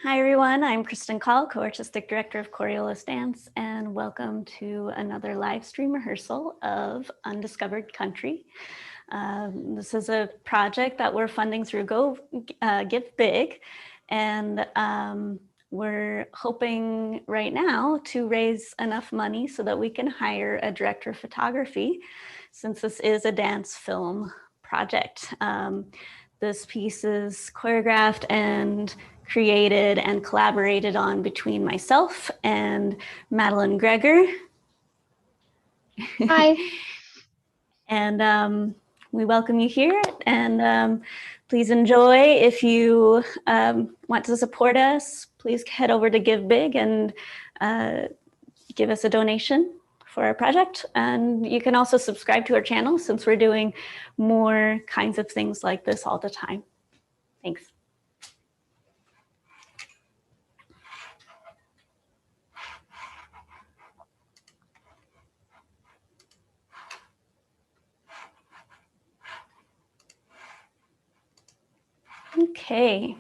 Hi everyone, I'm Kristen Call, Co-Artistic Director of Coriolis Dance, and welcome to another live stream rehearsal of Undiscovered Country. This is a project that we're funding through Give Big, and we're hoping right now to raise enough money so that we can hire a director of photography, since this is a dance film project. This piece is choreographed and created and collaborated on between myself and Madeline Greger. Hi. And we welcome you here, and please enjoy. If you want to support us, please head over to Give Big and give us a donation for our project. And you can also subscribe to our channel, since we're doing more kinds of things like this all the time. Thanks. Okay.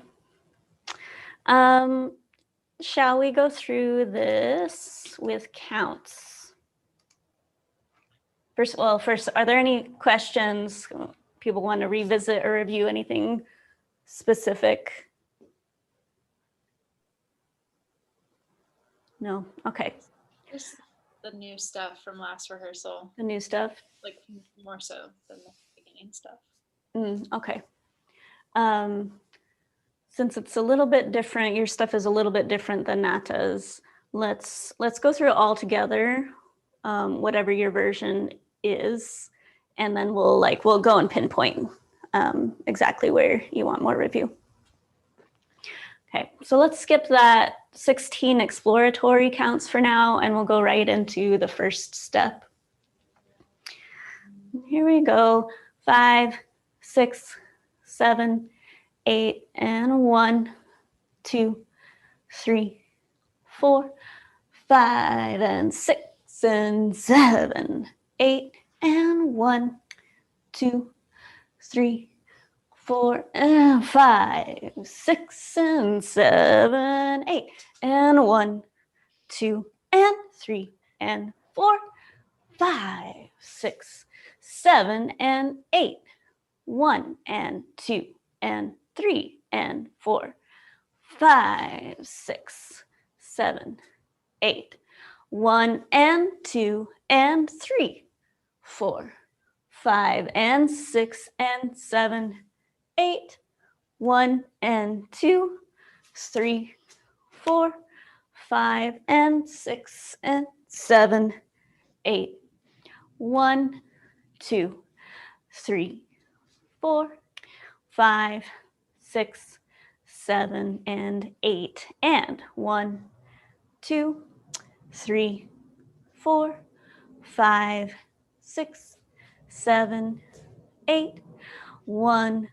Shall we go through this with counts? First, are there any questions? People want to revisit or review anything specific? No? Okay. Just the new stuff from last rehearsal. The new stuff? Like more so than the beginning stuff. Okay. Since it's a little bit different, your stuff is a little bit different than Nata's, let's go through it all together, whatever your version is, and then we'll go and pinpoint exactly where you want more review. Okay, so let's skip that 16 exploratory counts for now, and we'll go right into the first step. Here we go. 5, 6, 7, 8, and 1, 2, 3, 4, 5, and 6, and 7, 8, and 1, 2, 3, 4, and 5, 6, and 7, 8, and 1, 2, and 3, and 4, 5, 6, 7, and 8, 1, and 2, and 3, and 4, 5, 6, 7, 8, 1, and 2, and 3, 4, 5, and 6, and 7, 8, 1, and 2, 3, 4, 5, and 6, and 7, 8, 1, 2, 3, 4, 5, 6, 7, and 8, and 1, 2, 3, 4, 5, 6, 7, 8, 1,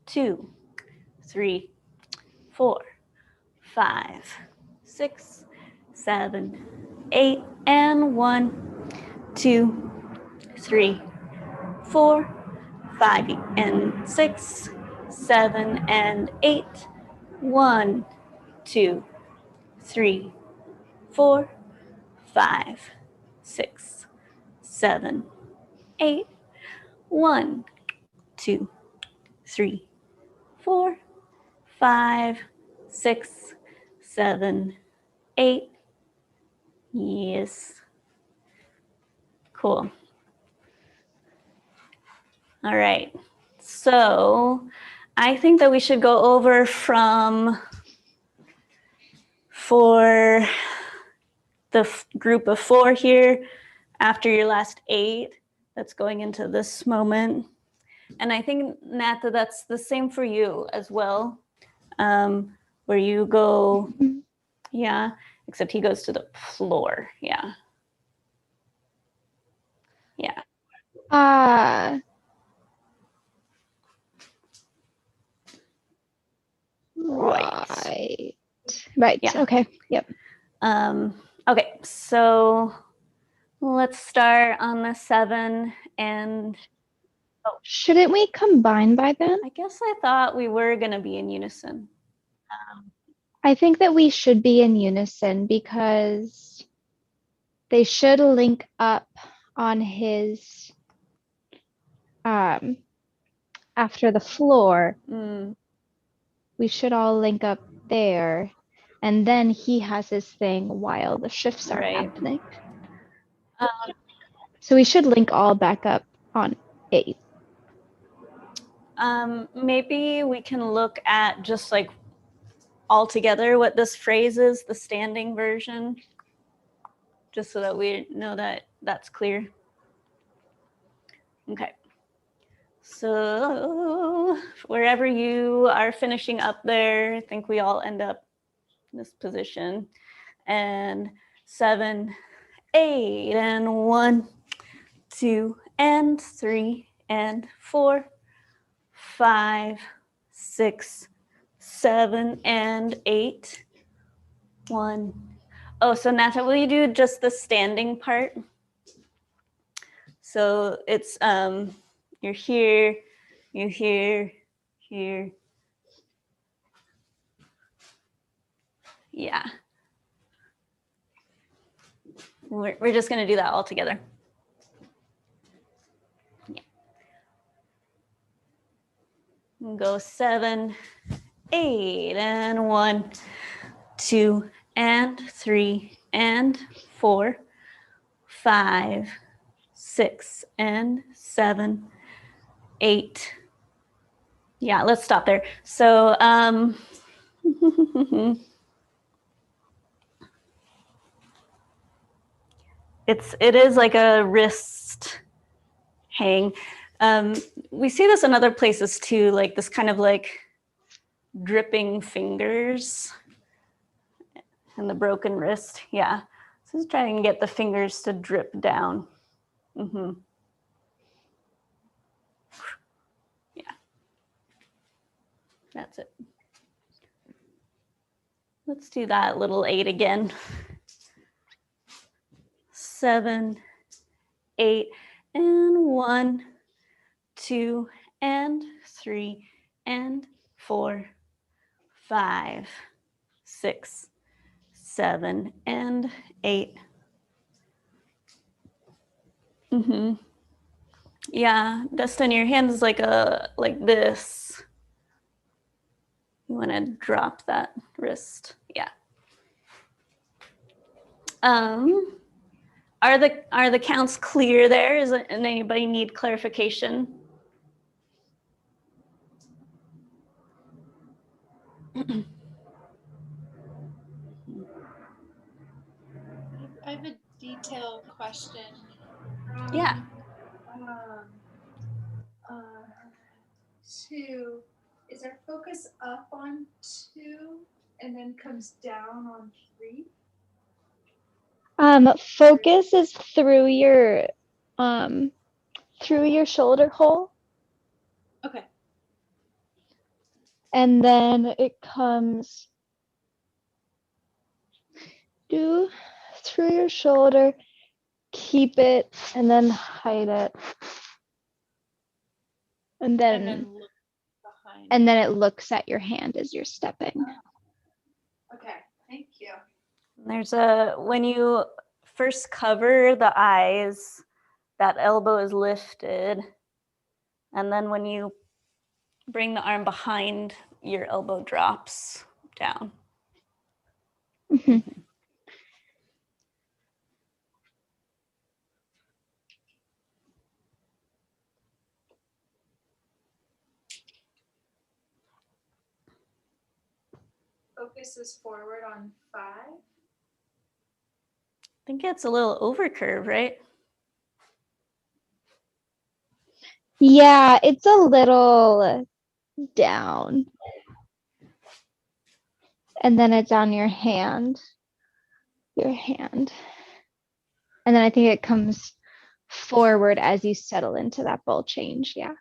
2, 3, 4, 5, 6, 7, 8, and 1, 2, 3, 4, 5, and 6, 7, and 8, 1, 2, 3, 4, 5, 6, 7, 8, 1, 2, 3, 4, 5, 6, 7, 8. Yes. Cool. All right. So I think that we should go over for the group of 4 here, after your last 8, that's going into this moment. And I think, Nata, that's the same for you as well, where you go, yeah, except he goes to the floor, yeah. Yeah. Right. Yeah. Okay. Yep. Okay, so let's start on the 7, and shouldn't we combine by then? I guess I thought we were going to be in unison. I think that we should be in unison because they should link up on his after the floor. We should all link up there, and then he has his thing while the shifts are Right. happening. So we should link all back up on 8. Maybe we can look at just like all together what this phrase is, the standing version, just so that we know that that's clear. Okay. So wherever you are finishing up there, I think we all end up in this position. And 7, 8, and 1, 2, and 3, and 4, 5, 6, 7, and 8. 1. Oh, so Nata, will you do just the standing part? So it's you're here, you're here, here. Yeah. We're just gonna do that all together. Yeah. We'll go 7, 8, and 1, 2, and 3, and 4, 5, 6, and 7, 8. Yeah, let's stop there. So it is like a wrist hang. We see this in other places too, like this kind of like dripping fingers and the broken wrist. Yeah. So just trying to get the fingers to drip down. Yeah. That's it. Let's do that little 8 again. 7, 8, and 1, 2, and 3, and 4, 5, 6, 7, and 8. Yeah, Dustin, your hand is like this. You want to drop that wrist. Yeah. Are the counts clear there? Does anybody need clarification? I have a detailed question. Yeah. 2, is our focus up on 2 and then comes down on 3? Focus is through your shoulder hole, Okay. and then it comes through your shoulder, keep it, and then hide it. And then look behind. and then it looks at your hand as you're stepping. Okay, thank you. There's when you first cover the eyes, that elbow is lifted. And then when you bring the arm behind, your elbow drops down. Focus is forward on 5. I think it's a little over curve, right? Yeah, it's a little down. And then it's on your hand. And then I think it comes forward as you settle into that bowl change. Yeah.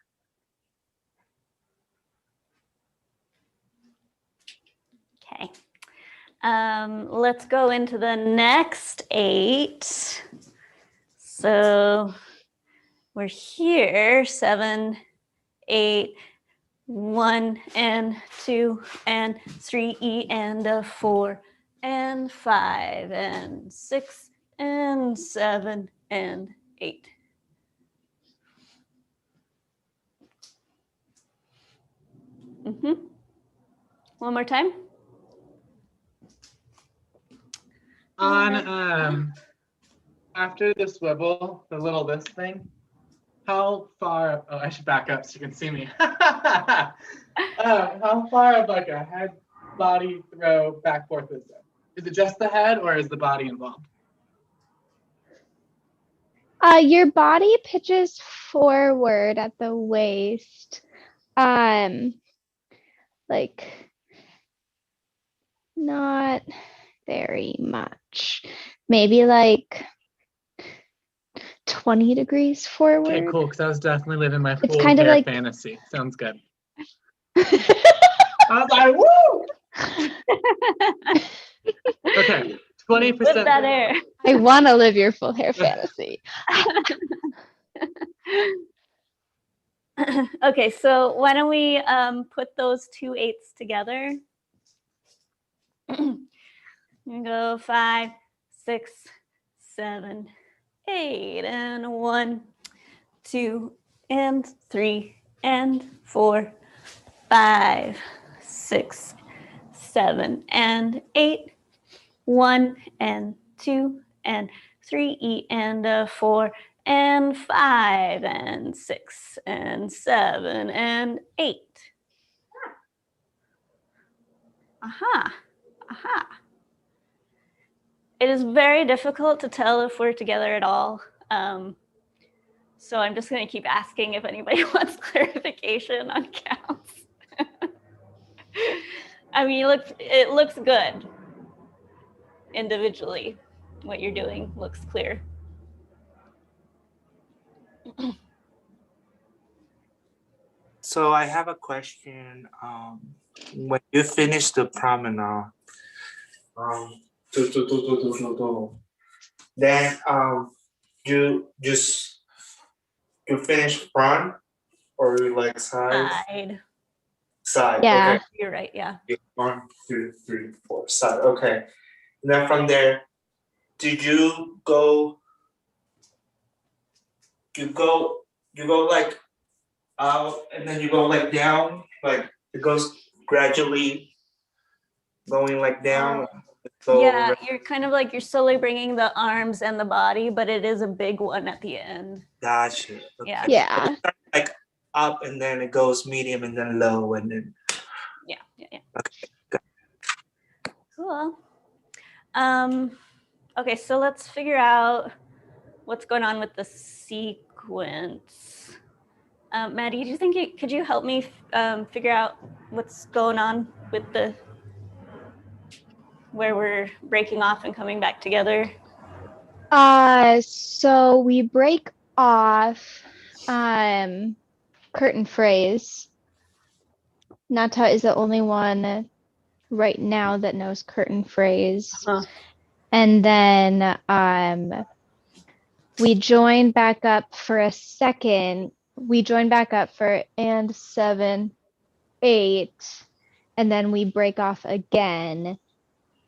Okay. Let's go into the next 8. So we're here, 7, 8, 1 and 2 and 3 and a 4 and 5 and 6 and 7 and 8. One more time. On after the swivel, the little this thing, how far up, oh, I should back up so you can see me. How far of like a head body throw back forth is it? Is it just the head or is the body involved? Your body pitches forward at the waist. Like not very much. Maybe like 20 degrees forward. Okay, cool, because I was definitely living my It's full kind of hair like fantasy. Sounds good. I was like, woo! Okay, 20%. With that air. I want to live your full hair fantasy. Okay, so why don't we put those 2 8s together? You go 5, 6, 7, 8, and 1, 2, and 3, and 4, 5, 6, 7, and 8, 1, and 2, and 3, and a 4, and 5, and 6, and 7, and 8. Aha, aha. It is very difficult to tell if we're together at all. So I'm just going to keep asking if anybody wants clarification on counts. I mean, it looks good individually. What you're doing looks clear. So I have a question. When you finish the promenade, then you finish front or like side? Side. Yeah. Okay. You're right. Yeah. 1, 2, 3, 4 side. Okay. And then from there, did you go? You go like out and then you go like down, like it goes gradually going like down. Yeah, you're kind of like you're slowly bringing the arms and the body, but it is a big one at the end. Gotcha. Okay. Yeah. Yeah. Like up and then it goes medium and then low and then. Yeah. Okay. Cool. Okay, so let's figure out what's going on with the sequence. Maddie, do you think could you help me figure out what's going on with where we're breaking off and coming back together? So we break off curtain phrase. Nata is the only one right now that knows curtain phrase. Uh-huh. And then we join back up for a second. We join back up for and 7, 8, and then we break off again.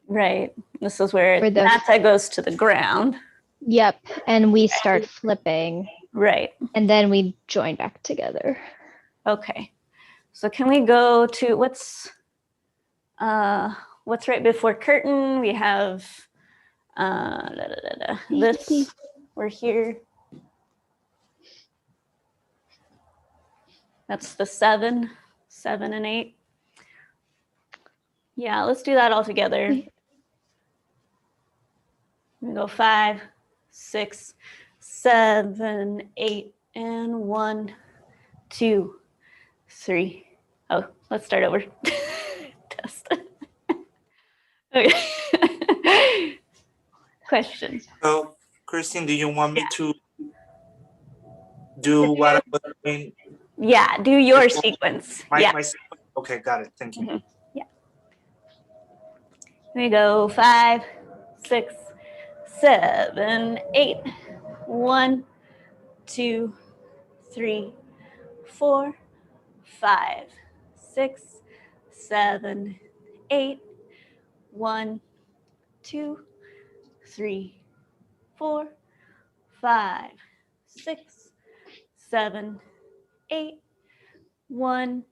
Right. This is where For the- Nata goes to the ground. Yep. And we start flipping. Right. And then we join back together. Okay. So can we go to what's right before curtain? We have this. We're here. That's the 7 and 8. Yeah, let's do that all together. We go 5, 6, 7, 8, and 1, 2, 3. Oh, let's start over. Test. Okay. Question. So, Christine, do you want me to do what I was doing? Yeah, do your sequence. My Yeah. sequence? Okay, got it. Thank you. Yeah. We go 5, 6, 7, 8. 1, 2, 3, 4, 5, 6, 7, 8. 1, 2, 3, 4, 5, 6, 7, 8. 1,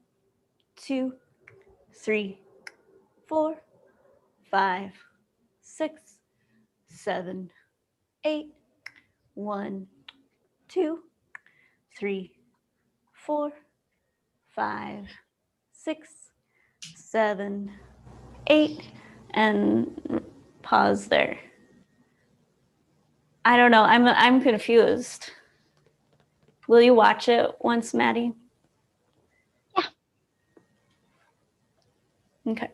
2, 3, 4, 5, 6, 7, 8. 1, 2, 3, 4, 5, 6, 7, 8. And pause there. I don't know. I'm confused. Will you watch it once, Maddie? Yeah. Okay.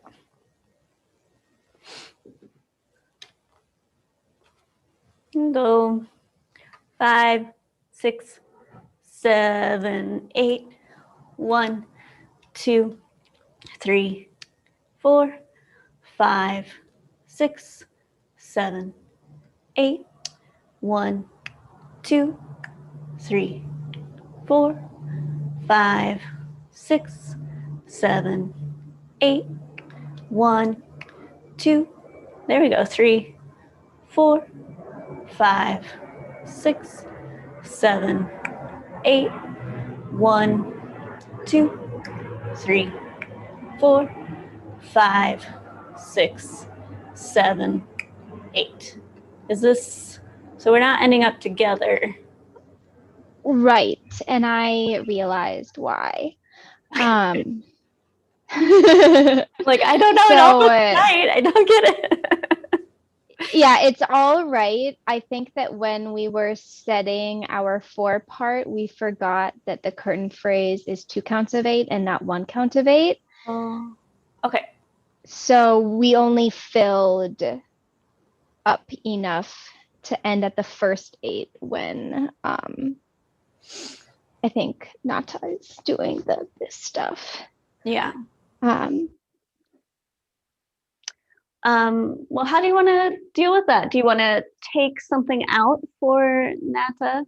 Go 5, 6, 7, 8. 1, 2, 3, 4, 5, 6, 7, 8. 1, 2, 3, 4, 5, 6, 7, 8. 1, 2. There we go. 3, 4, 5, 6, 7, 8. 1, 2, 3, 4, 5, 6, 7, 8. Is this so? We're not ending up together. Right. And I realized why. Like, I don't know. It So, all looks right. I don't get it. yeah, it's all right. I think that when we were setting our 4 part, we forgot that the curtain phrase is 2 counts of 8 and not 1 count of 8. Oh, okay. So we only filled up enough to end at the first 8 when I think Nata is doing this stuff. Yeah. Um, Well, how do you want to deal with that? Do you want to take something out for Nata?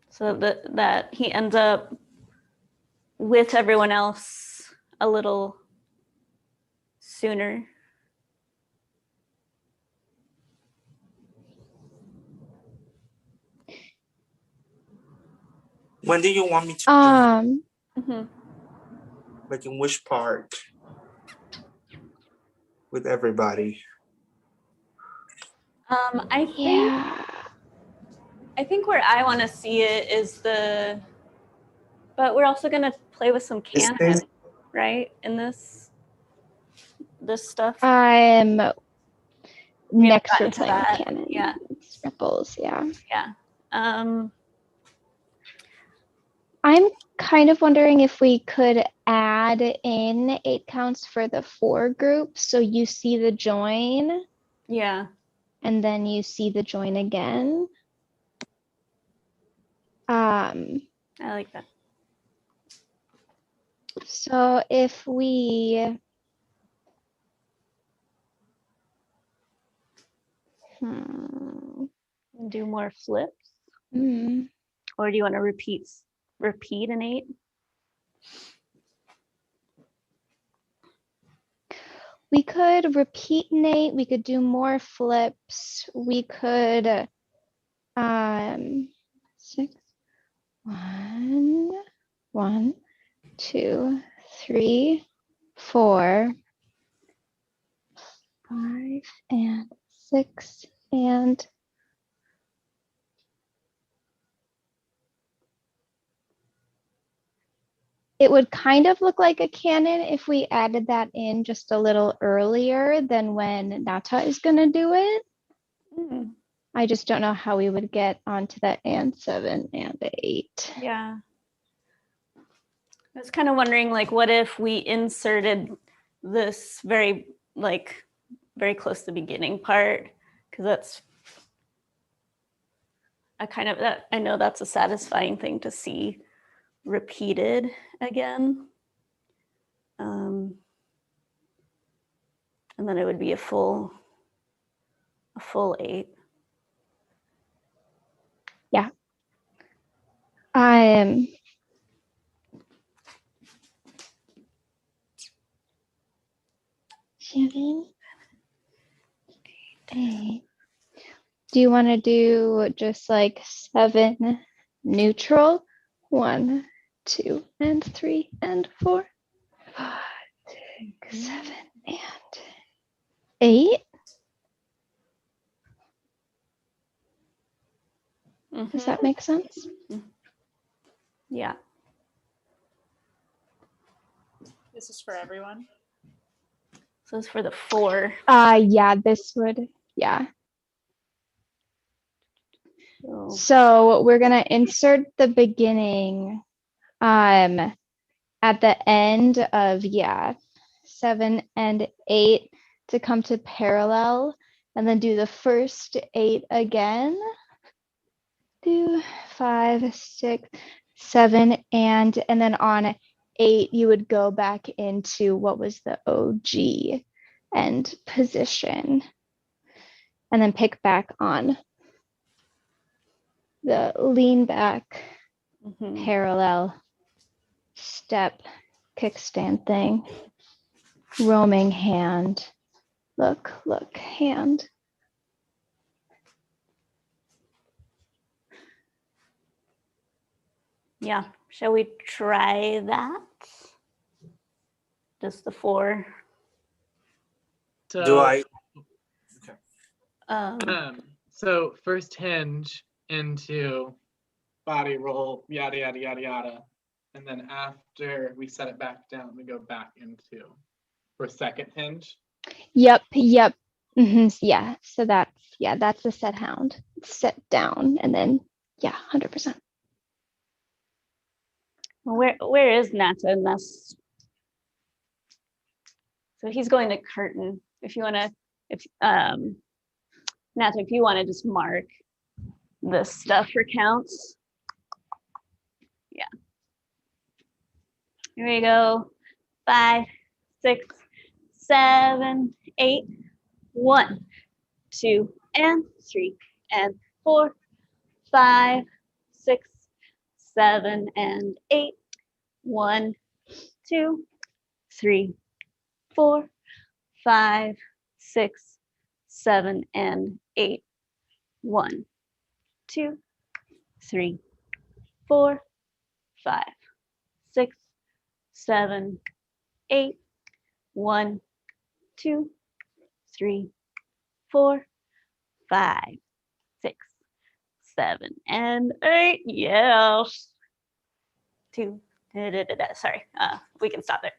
So that he ends up with everyone else a little sooner. When do you want me to join? Mm-hmm. Like in which part? With everybody. I think where I want to see it is but we're also gonna play with some Is canon, this right? In this stuff. I'm We haven't next gotten we're to playing with that. canon. Yeah. It's ripples, yeah. Yeah. I'm kind of wondering if we could add in 8 counts for the 4 group. So you see the join Yeah. and then you see the join again. I like that. So if we Do more flips, hmm. or do you want to repeat an 8? We could repeat Nate, we could do more flips, we could 6 1 2 3 4 5 and 6 and it would kind of look like a canon if we added that in just a little earlier than when Nata is going to do it. I just don't know how we would get onto that and 7 and 8. Yeah. I was kind of wondering, like, what if we inserted this very close to the beginning part? Because that's I know that's a satisfying thing to see repeated again. And then it would be a full a full 8. Um, seven, 8. Do you want to do just like 7 neutral? 1, 2, and 3, and 4, 5, 6, 7, and 8. Does that make sense? Yeah. This is for everyone. So it's for the 4. Yeah, this would, yeah. So, So we're gonna insert the beginning at the end of 7 and 8 to come to parallel, and then do the first 8 again. Do 5, 6, 7, and then on 8 you would go back into what was the OG end position, and then pick back on the lean back parallel step kickstand thing, roaming hand, look, hand. yeah. Shall we try that? Just the 4. So, Do I? So first hinge into body roll, yada, yada, yada, yada. And then after we set it back down, we go back into for second hinge. Yep. Yeah. So that's the set hound. Set down and then 100%. Where is Nata in this? So he's going to curtain. If you want to, Nata, if you want to just mark this stuff for counts. Yeah. Here we go. 5, 6, 7, 8. 1, 2, and 3, and 4, 5, 6, 7, and 8. 1, 2, 3, 4, 5, 6, 7, and 8. 1, 2, 3, 4, 5, 6, 7, 8. 1, 2, 3, 4, 5, 6, 7, and 8. Yes. 2. Sorry. We can stop there.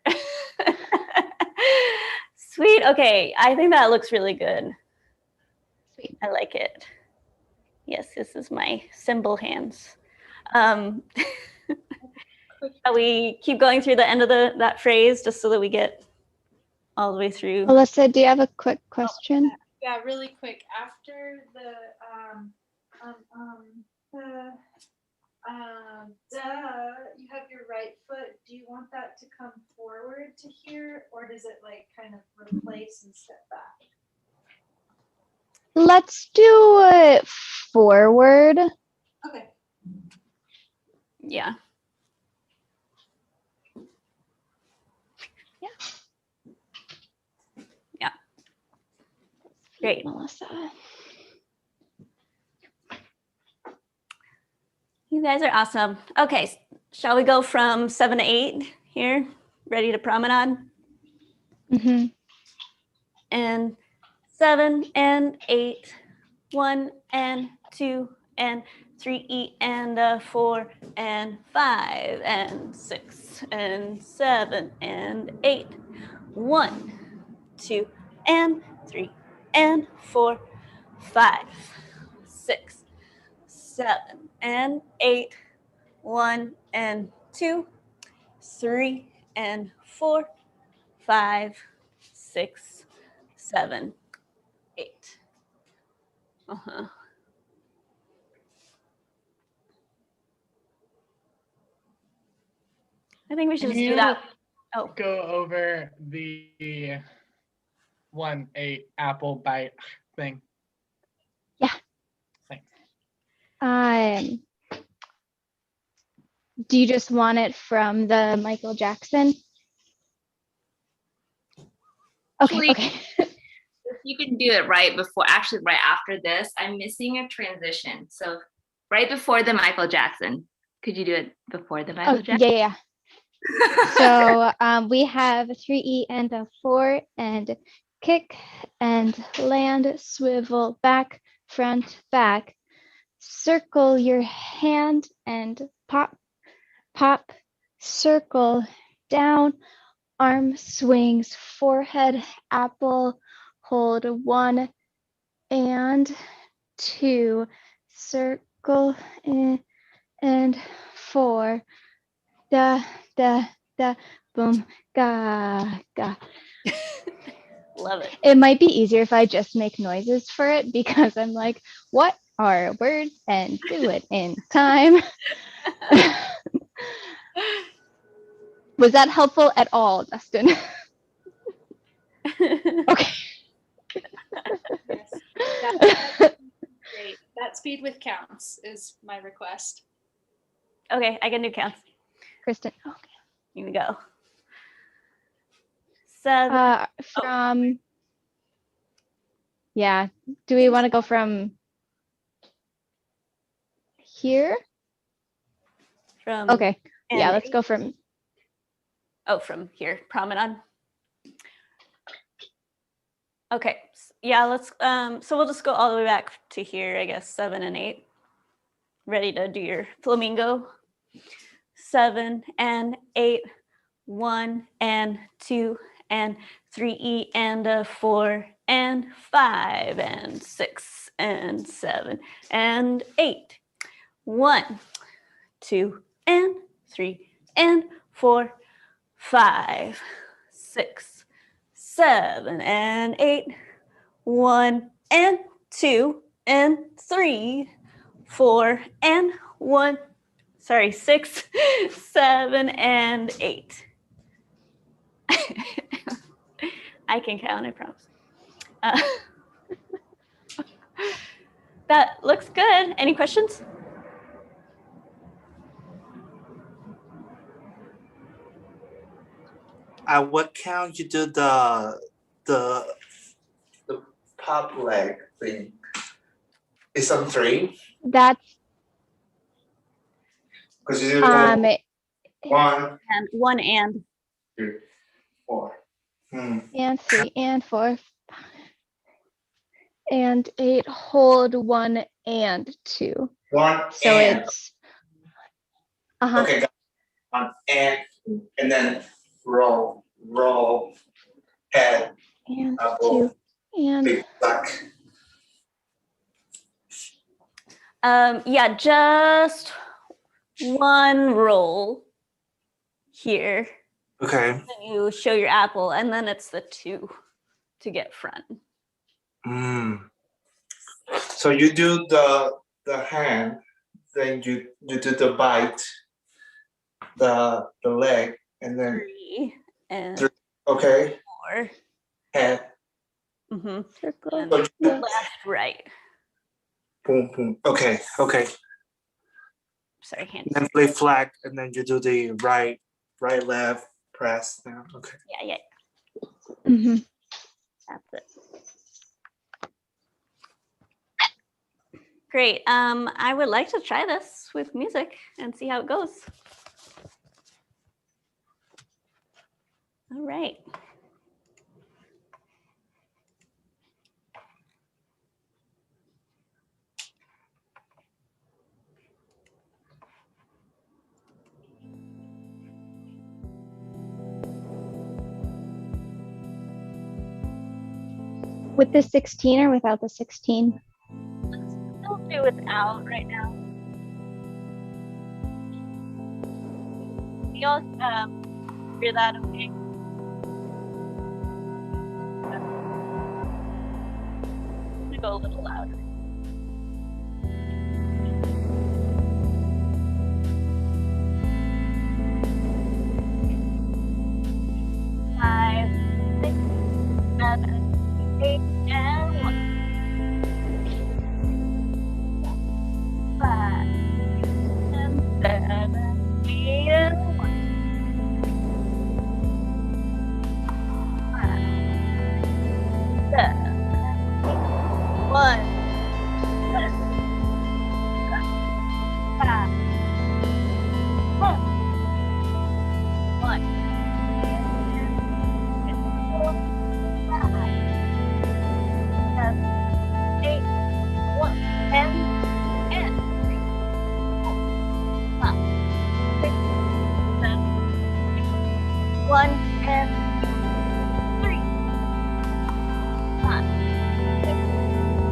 Sweet. Okay. I think that looks really good. Sweet. I like it. Yes, this is my cymbal hands. Shall we keep going through the end of that phrase just so that we get all the way through? Alyssa, do you have a quick question? Yeah, really quick. After the you have your right foot. Do you want that to come forward to here, or does it like kind of replace and step back? Let's do it forward. Okay. Yeah. Yeah. Great. Melissa. You guys are awesome. Okay, shall we go from 7 to 8 here? Ready to promenade? Mm-hmm. And 7 and 8. 1 and 2 and 3 and 4 and 5 and 6 and 7 and 8. 1, 2 and 3 and 4, 5, 6, 7 and 8. 1 and 2, 3 and 4, 5, 6, 7, 8. I think we should just do that. Oh, Go over the 1-8 apple bite thing. Do you just want it from the Michael Jackson? Okay, Actually- okay. If you can do it right before, actually right after this, I'm missing a transition. So right before the Michael Jackson. Could you do it before the Michael Oh, Jackson? yeah. So we have 3E and a 4 and kick and land, swivel, back, front, back. Circle your hand and pop, pop, circle, down, arm swings, forehead, apple, hold 1 and 2, circle and 4, da, da, da, boom, ga, ga. Love it. It might be easier if I just make noises for it because I'm like, what are words? And do it in time. Was that helpful at all, Dustin? Okay. Yes. That's great. That speed with counts is my request. Okay, I can do counts. Kristen, okay. Here we go. 7. From, yeah, do we want to go from here? From Okay, yeah, and let's go from, from here. Promenade. Okay. Yeah, let's so we'll just go all the way back to here, I guess, 7 and 8. Ready to do your flamingo? 7 and 8, 1 and 2 and 3E and a 4 and 5 and 6 and 7 and 8. 1, 2 and 3 and 4, 5, 6, 7 and 8. 1 and 2 and 3, 4 and 1. Sorry, 6, 7 and 8. I can count, I promise. That looks good. Any questions? At what count you do the pop leg thing? It's on 3 that's, because you do um, 1, And 1 and 2, 4. and 3 and 4 and 8, hold 1 and 2. 1 So and. it's, Okay, got it. 1 and then roll, head, and apple, 2 and big black. yeah, just one roll here. Okay. Then you show your apple, and then it's the 2 to get front. So you do the hand, then you do the bite, the leg, and then 3 and 3. Okay, 4. head, Mm-hmm. circle. And So you- left, right. boom, boom. Okay. Sorry, hand. Then play flag, and then you do the right, left, press down. Okay. Yeah. Mhm. That's it. Great. I would like to try this with music and see how it goes. All right. With the 16 or without the 16? I'll do without right now. You all hear that okay? I'm gonna go a little louder. Five, 6, 7, 8, and 1. 5,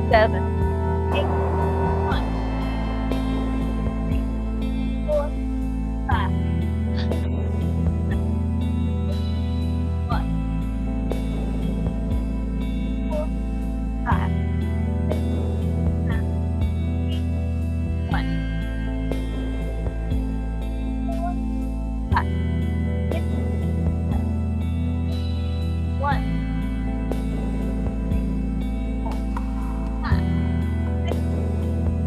7, 8, 1, 3, 4, 5, 1, 4, 5, 6, 7, 8, 1, 4, 5, 6,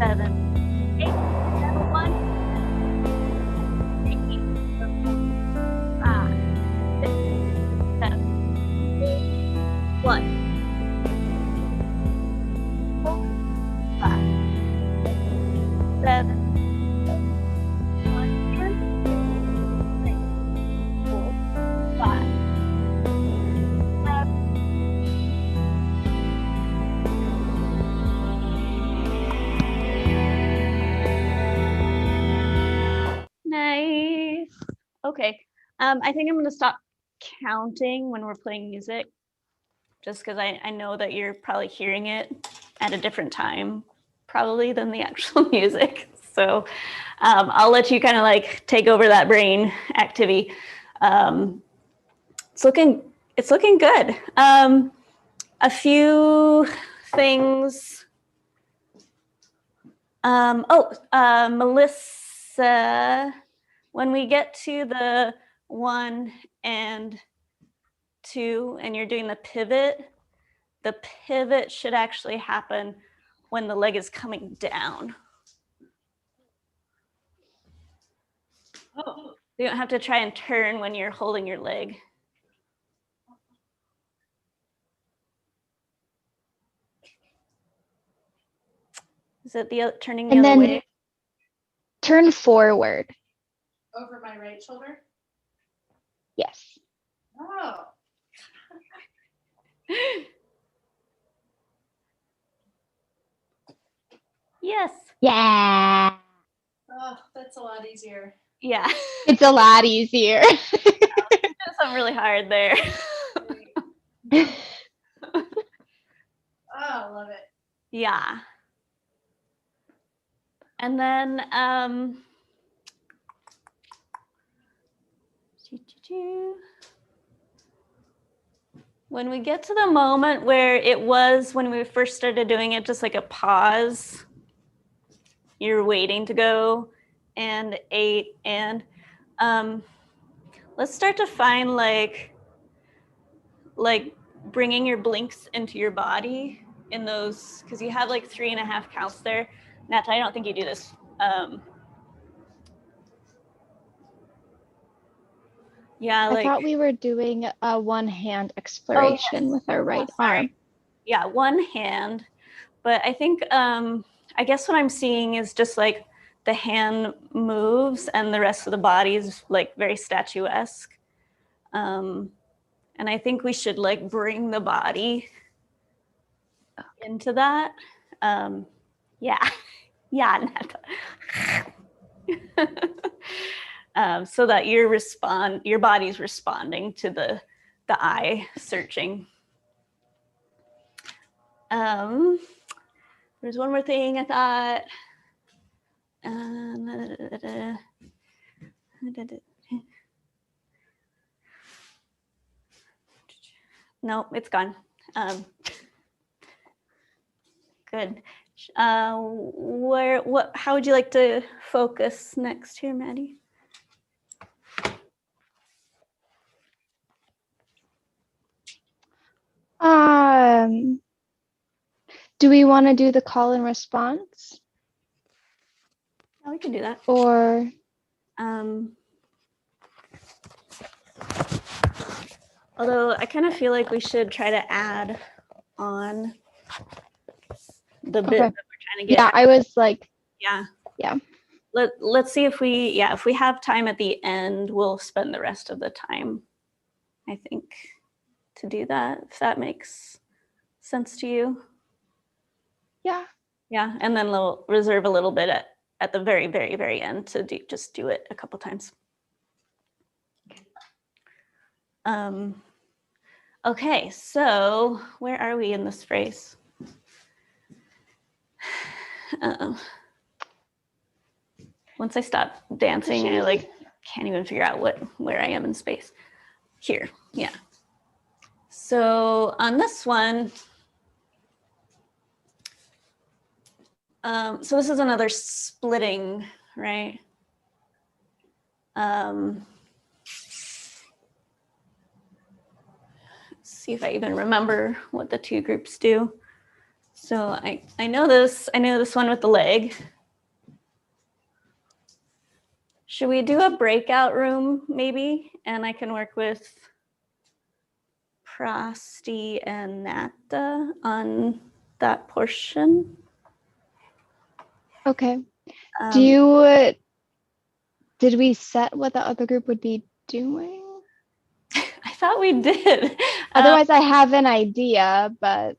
7, 1, 7, 8, 1, 3, 4, 5, 6, 7, 1, 4, 5, 7, 1, and 3, 4, 5, 7. Nice. Okay. I think I'm gonna stop counting when we're playing music, just because I know that you're probably hearing it at a different time, probably than the actual music. So I'll let you kind of like take over that brain activity. It's looking good. A few things. Melissa, when we get to the 1 and 2 and you're doing the pivot should actually happen when the leg is coming down. Oh, You don't have to try and turn when you're holding your leg. Is it the turning the And other then way? turn forward. Over my right shoulder? Yes. Oh, Yes. Yeah. oh, that's a lot easier. Yeah. It's a lot easier. Did something really hard there. Oh, I love it. Yeah. And then when we get to the moment where it was when we first started doing it, just like a pause, you're waiting to go, and 8, and let's start to find like bringing your blinks into your body in those, because you have like 3.5 counts there. Nat, I don't think you do this. Yeah, I like, thought we were doing a one-hand exploration with our right arm. yeah, one hand. But I think, I guess what I'm seeing is just like the hand moves and the rest of the body is like very statuesque. And I think we should like bring the body into that. Yeah, yeah, Nata. So that your body's responding to the eye searching. There's one more thing I thought. No, it's gone. Good. How would you like to focus next here, Maddie? Do we want to do the call and response? Oh, we can do that. Or although I kind of feel like we should try to add on the bit that we're trying to get. Yeah, I was like, yeah. Yeah. Let's see if we have time at the end, we'll spend the rest of the time, I think, to do that, if that makes sense to you. Yeah. Yeah, and then we'll reserve a little bit at the very, very, very end to just do it a couple times. Okay, so where are we in this phrase? Once I stop dancing, I like can't even figure out where I am in space. Here, yeah. So on this one, so this is another splitting, right? Let's see if I even remember what the two groups do. So I know this one with the leg. Should we do a breakout room maybe? And I can work with Prosti and Nata on that portion. Okay. Um, Did we set what the other group would be doing? I thought we did. Otherwise, I have an idea, but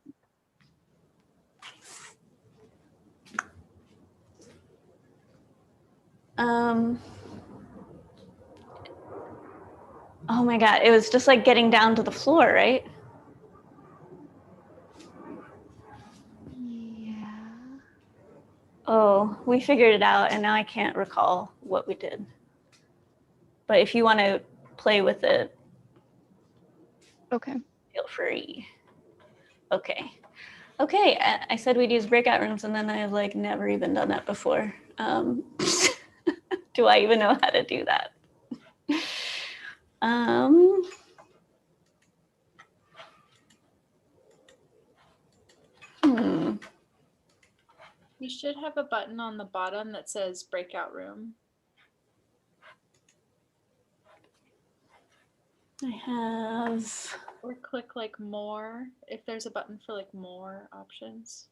Oh my God, it was just like getting down to the floor, right? yeah. Oh, we figured it out and now I can't recall what we did. But if you want to play with it, Okay. feel free. Okay. Okay, I said we'd use breakout rooms and then I've like never even done that before. Do I even know how to do that? You should have a button on the bottom that says breakout room. I have. Or click like more if there's a button for like more options.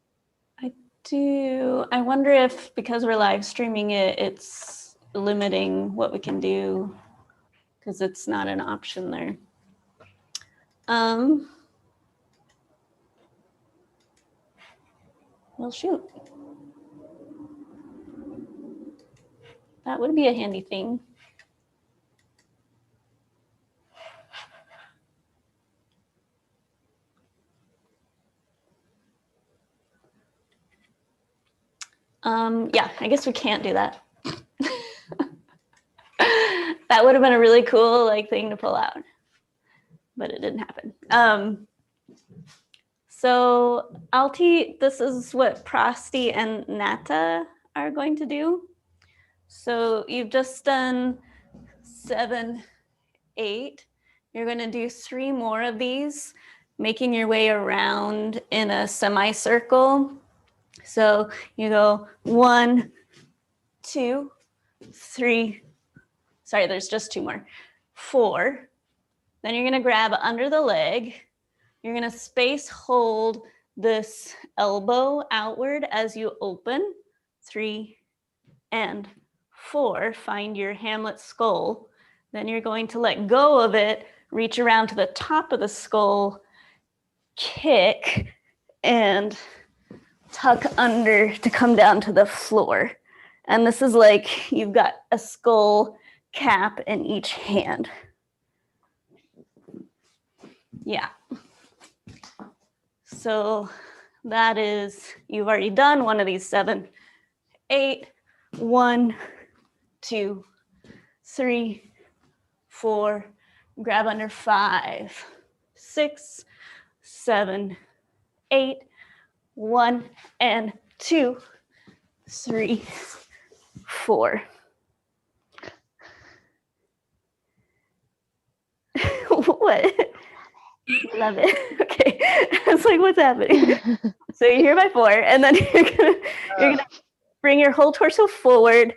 I do. I wonder if because we're live streaming it, it's limiting what we can do because it's not an option there. Well, shoot. That would be a handy thing. Yeah, I guess we can't do that. That would have been a really cool thing to pull out, but it didn't happen. So this is what Prosti and Nata are going to do. So you've just done 7, 8. You're going to do 3 more of these, making your way around in a semicircle. So you go 1, 2, 3. Sorry, there's just 2 more. 4. Then you're going to grab under the leg. You're going to space hold this elbow outward as you open. 3 and 4. Find your Hamlet skull. Then you're going to let go of it, reach around to the top of the skull, kick, and tuck under to come down to the floor. And this is like you've got a skull cap in each hand. Yeah. So that is, you've already done one of these 7, 8, 1, 2, 3, 4, grab under 5, 6, 7, 8, 1, and 2, 3, 4. What? Love it. Okay. It's like, what's happening? So you're here by 4, and then you're gonna bring your whole torso forward.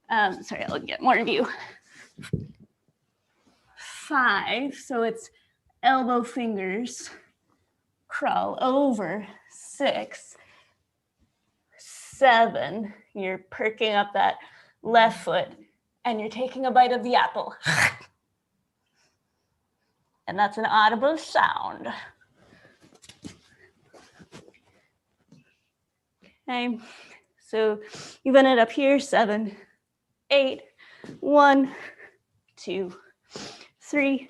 Sorry, I'll get more in view. 5, so it's elbow fingers, crawl over. 6, 7, you're perking up that left foot, and you're taking a bite of the apple. And that's an audible sound. Okay, so you've ended up here, 7, 8, 1, 2, 3,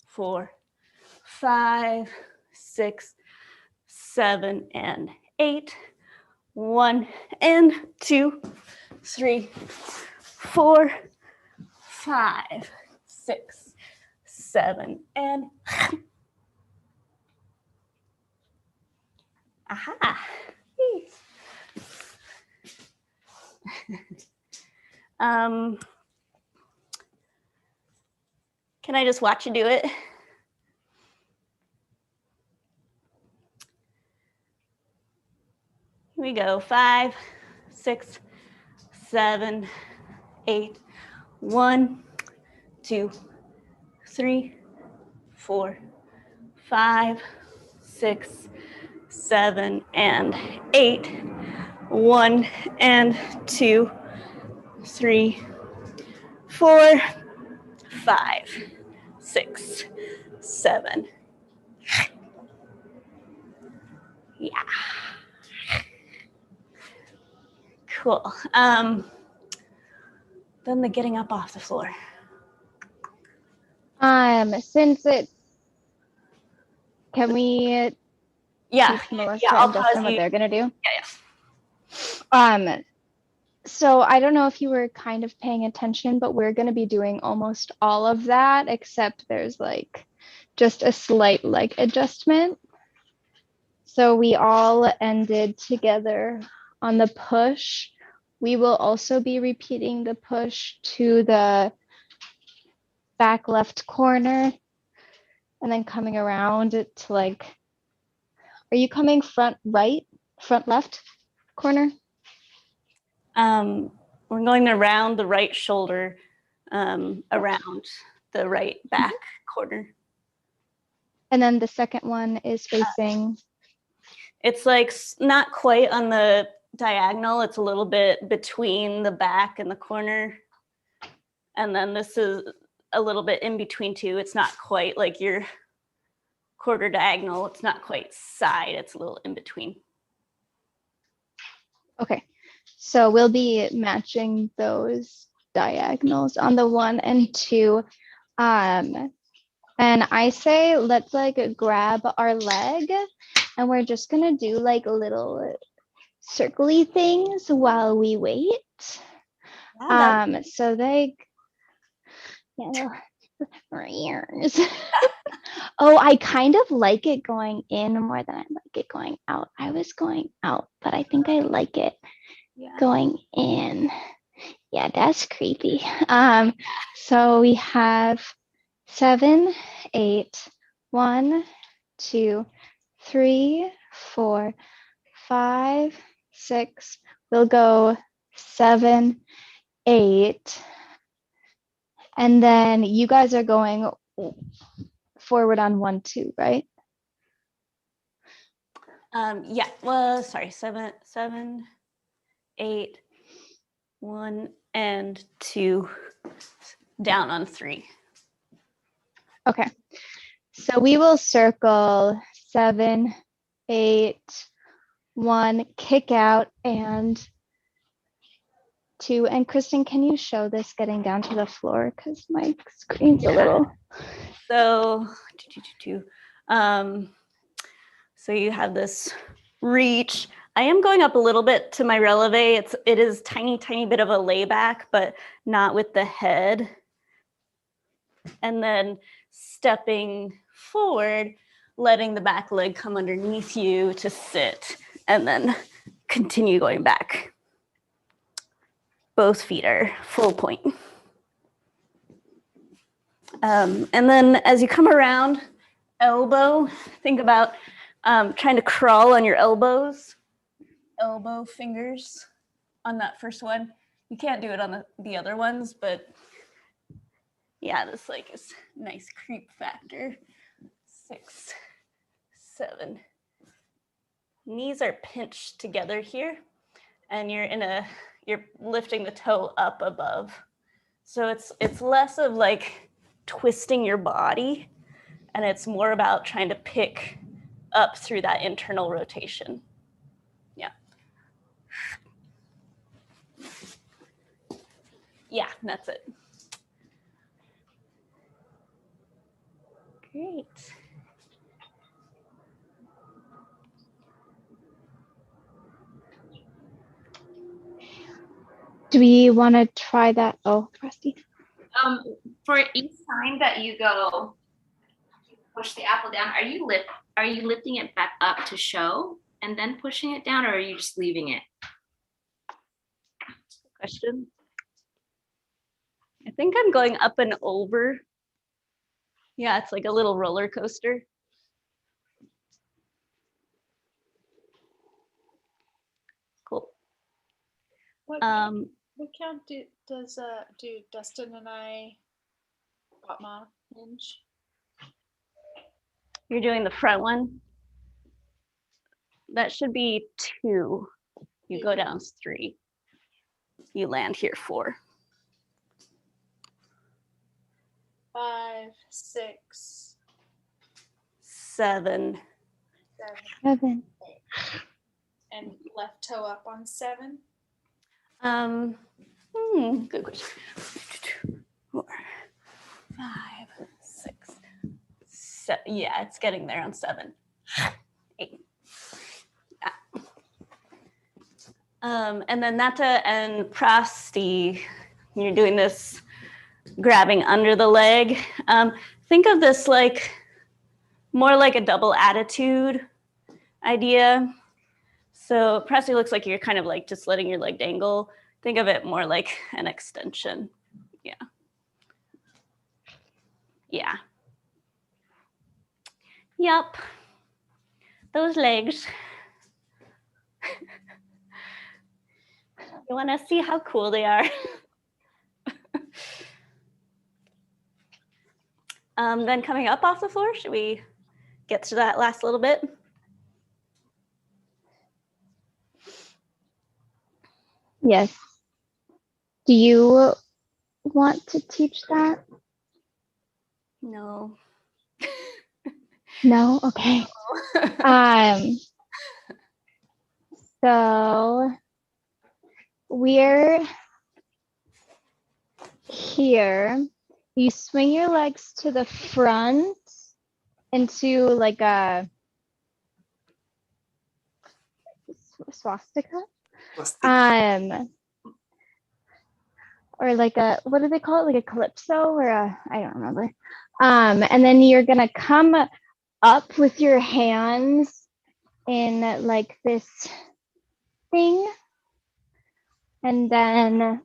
4, 5, 6, 7, and 8. 1 and 2, 3, 4, 5, 6, 7, and aha. Can I just watch you do it? Here we go. 5, 6, 7, 8. 1, 2, 3, 4, 5, 6, 7, and 8. 1 and 2, 3, 4, 5, 6, 7. Yeah. Cool. Then the getting up off the floor. Since it's, can we Yeah. teach Melissa Yeah, I'll and Justin pause what you. they're gonna do? Yeah. So I don't know if you were kind of paying attention, but we're gonna be doing almost all of that, except there's like just a slight leg adjustment. So we all ended together on the push. We will also be repeating the push to the back left corner and then coming around to like, are you coming front right, front left corner? We're going around the right shoulder, around the right back corner. And then the second one is facing. It's like not quite on the diagonal. It's a little bit between the back and the corner. And then this is a little bit in between too. It's not quite like your quarter diagonal. It's not quite side. It's a little in between. Okay, so we'll be matching those diagonals on the 1 and 2. And I say let's like grab our leg and we're just gonna do like little circly things while we wait. So they, oh, I kind of like it going in more than I like it going out. I was going out, but I think I like it going in. Yeah, that's creepy. So we have 7, 8, 1, 2, 3, 4, 5, 6. We'll go 7, 8. And then you guys are going forward on 1, 2, right? Yeah, well, sorry, 7, 8, 1 and 2, down on 3. Okay, so we will circle 7, 8, 1, kick out, and 2. And Kristen, can you show this getting down to the floor? Because my screen's a little. So, so you have this reach. I am going up a little bit to my releve. It is tiny bit of a layback, but not with the head. And then stepping forward, letting the back leg come underneath you to sit, and then continue going back. Both feet are full point. And then as you come around, elbow, think about trying to crawl on your elbows, elbow fingers on that first one. You can't do it on the other ones, but yeah, this like is nice creep factor. 6, 7. Knees are pinched together here, and you're lifting the toe up above. So it's less of like twisting your body, and it's more about trying to pick up through that internal rotation. Yeah. Yeah, that's it. Great. Do we want to try that? Oh, Rusty. For each time that you go push the apple down, are you lifting it back up to show and then pushing it down, or are you just leaving it? Question. I think I'm going up and over. Yeah, it's like a little roller coaster. Cool. What count do Dustin and I Batma hinge? You're doing the front one. That should be 2. You go down 3. You land here 4. 5, 6, 7. 7. and left toe up on 7. Good question. 4, 5, 6, 7. Yeah, it's getting there on 7. 8. And then Nata and Prasti, you're doing this grabbing under the leg. Think of this like more like a double attitude idea. So Prasti looks like you're kind of like just letting your leg dangle. Think of it more like an extension. Yeah. Yeah. Yep. Those legs. You want to see how cool they are? Then coming up off the floor, should we get to that last little bit? Yes. Do you want to teach that? No. No? Okay. So we're here. You swing your legs to the front into like a swastika. Or like a, what do they call it? Like a calypso or I don't remember. And then you're gonna come up with your hands in like this thing. And then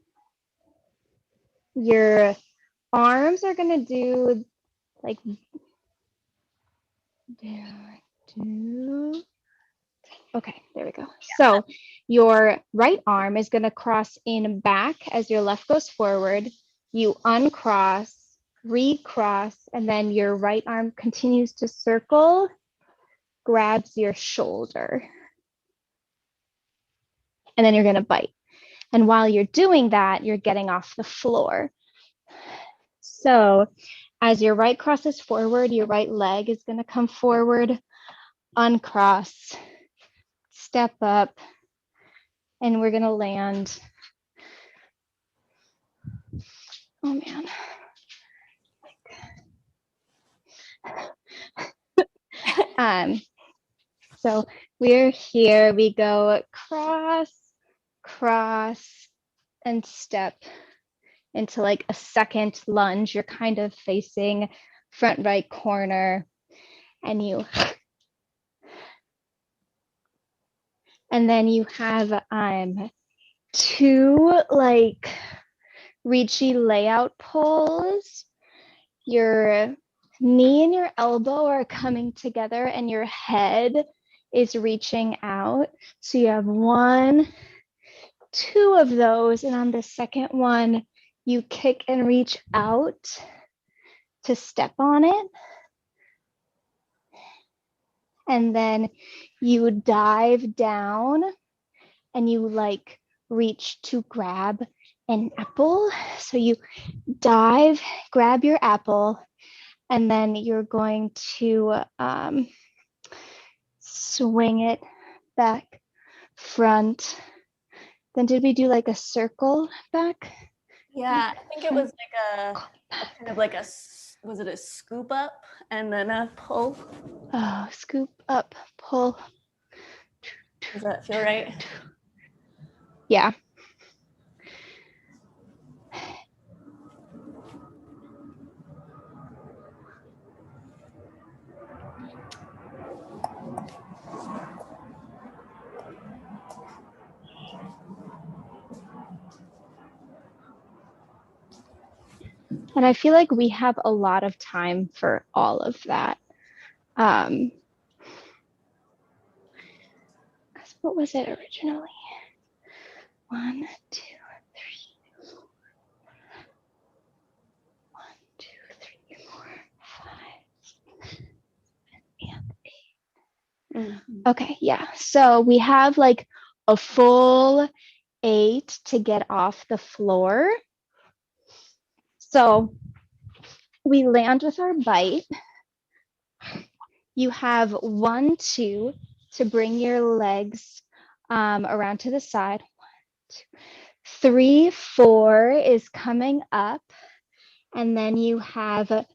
your arms are gonna do like okay, there we go. So your right arm is gonna cross in back as your left goes forward. You uncross, recross, and then your right arm continues to circle, grabs your shoulder. And then you're gonna bite. And while you're doing that, you're getting off the floor. So as your right crosses forward, your right leg is gonna come forward, uncross, step up, and we're gonna land. Oh man. So we're here, we go cross, cross, and step into like a second lunge. You're kind of facing front right corner, and then you have 2 like reachy layout pulls. Your knee and your elbow are coming together and your head is reaching out. So you have 1, 2 of those, and on the second one, you kick and reach out to step on it. And then you dive down and you like reach to grab an apple. So you dive, grab your apple, and then you're going to swing it back, front. Then did we do like a circle back? Yeah, I think it was like a kind of like a, was it a scoop up and then a pull? Oh, scoop up, pull. Does that feel right? Yeah. And I feel like we have a lot of time for all of that. 'Cause what was it originally? 1, 2, 3, 4. 1, 2, 3, 4, 5, 6, 7, 8. Mhm. Okay, yeah. So we have like a full 8 to get off the floor. So we land with our bite. You have 1, 2 to bring your legs around to the side. 1, 2. 3, 4 is coming up. And then you have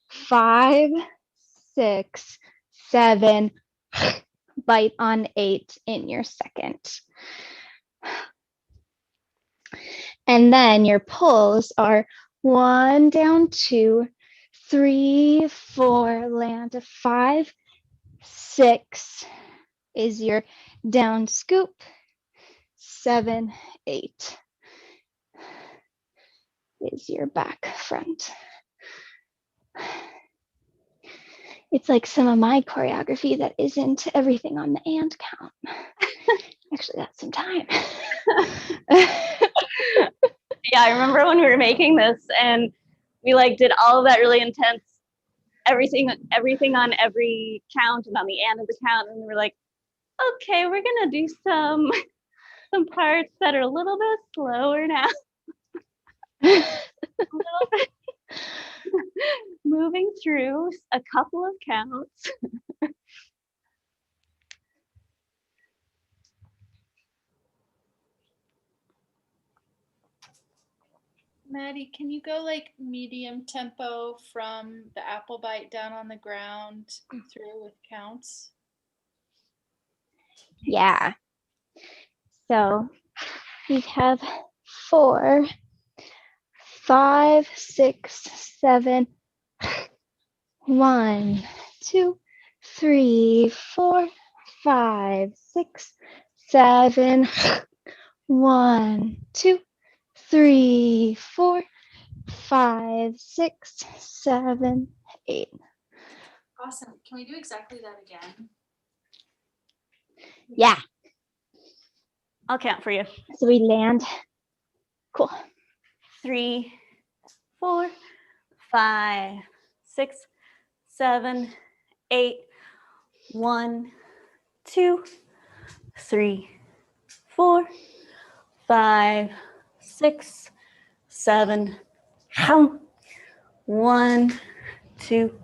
5, 6, 7, bite on 8 in your second. And then your pulls are 1, down 2, 3, 4, land 5, 6 is your down scoop, 7, 8 is your back front. It's like some of my choreography that isn't everything on the and count. Actually, that's some time. Yeah, I remember when we were making this and we like did all of that really intense everything on every count and on the end of the count, and we were like, okay, we're gonna do some parts that are a little bit slower now. A little bit moving through a couple of counts. Maddie, can you go like medium tempo from the apple bite down on the ground through with counts? Yeah. So we have 4, 5, 6, 7, 1, 2, 3, 4, 5, 6, 7, 1, 2, 3, 4, 5, 6, 7, 8. Awesome. Can we do exactly that again? Yeah. I'll count for you. So we land. Cool. 3, 4, 5, 6, 7, 8. 1, 2, 3, 4, 5, 6, 7. 1, 2,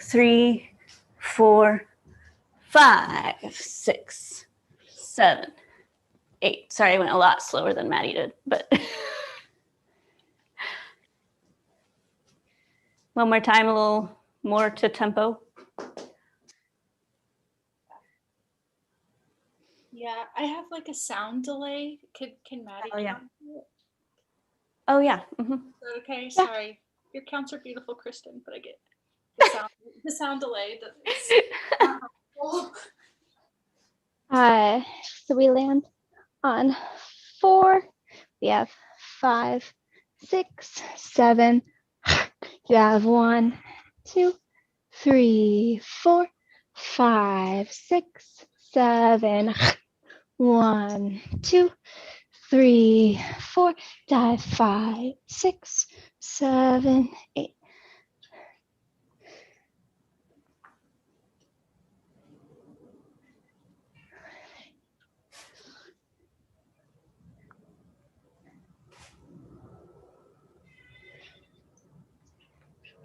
3, 4, 5, 6, 7, 8. Sorry, I went a lot slower than Maddie did, but one more time, a little more to tempo. Yeah, I have like a sound delay. Can Maddie Oh, yeah. count it? Oh, yeah. Mm-hmm. Is that okay? Yeah. Sorry. Your counts are beautiful, Kristen, but I get the sound delay. So we land on 4. We have 5, 6, 7. You have 1, 2, 3, 4, 5, 6, 7. 1, 2, 3, 4. Dive 5, 6, 7, 8.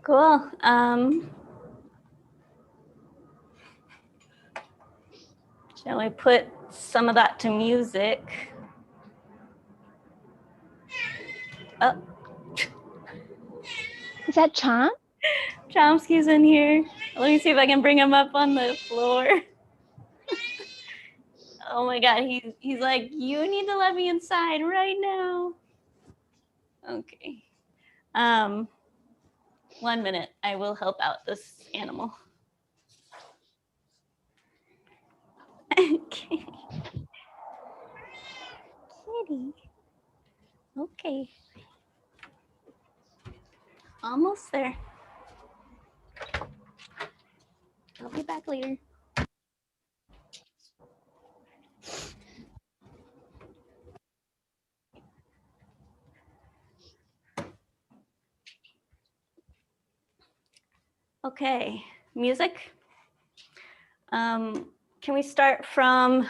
Cool. Shall we put some of that to music? Oh, Is that Chomp? Chomsky's in here. Let me see if I can bring him up on the floor. Oh my God, he's like, you need to let me inside right now. Okay. 1 minute, I will help out this animal. Okay. Kitty. Okay. Almost there. I'll be back later. Okay, music. Can we start from,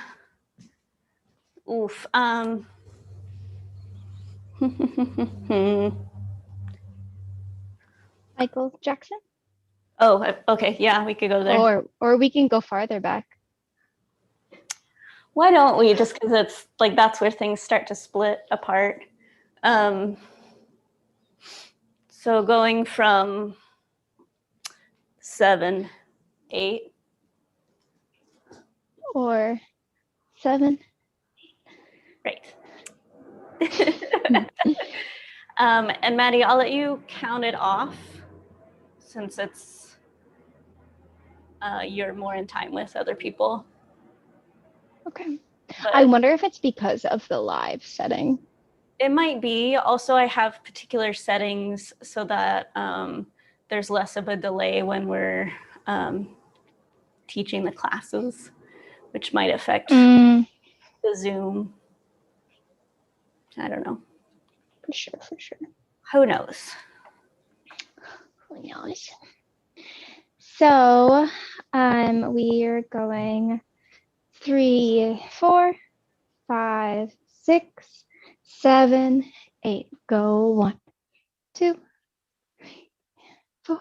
Michael Jackson? oh, okay, yeah, we could go there. Or we can go farther back. Why don't we, just because it's like, that's where things start to split apart. So going from 7, 8. Or 7. Right. And Maddie, I'll let you count it off since it's you're more in time with other people. Okay. But I wonder if it's because of the live setting. it might be. Also, I have particular settings so that there's less of a delay when we're teaching the classes, which might affect the Zoom. I don't know. For sure, for sure. Who knows? Who knows? So we're going 3, 4, 5, 6, 7, 8. Go 1, 2, 3, 4,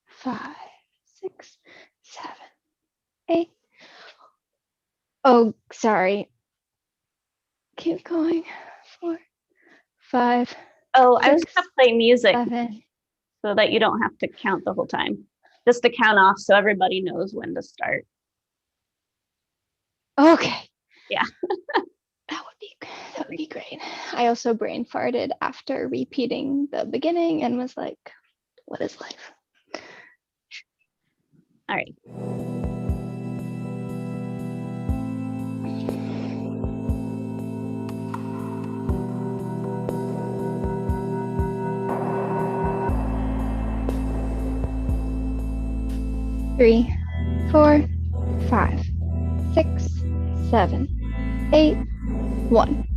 5, 6, 7, 8. Oh, sorry. Keep going. 4, 5. Oh, I was gonna play music 7. so that you don't have to count the whole time. Just to count off so everybody knows when to start. Okay. Yeah. That would be great. I also brain farted after repeating the beginning and was like, what is life? All right. Three, 4, 5, 6, 7, 8, 1.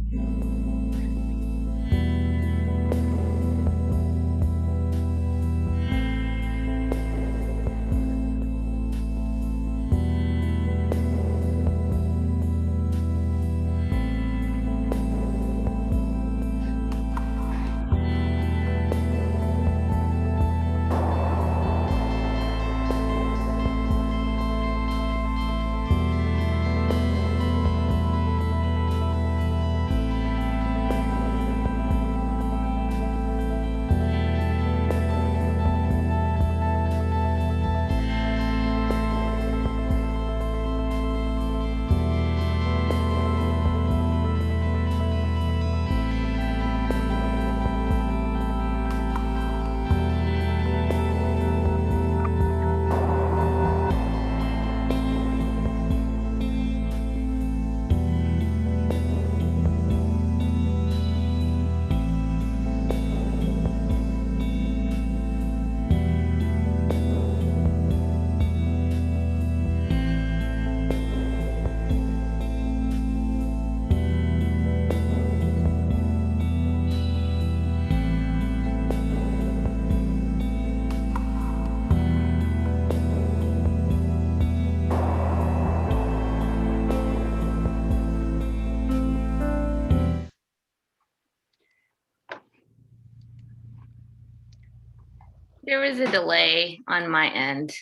There was a delay on my end.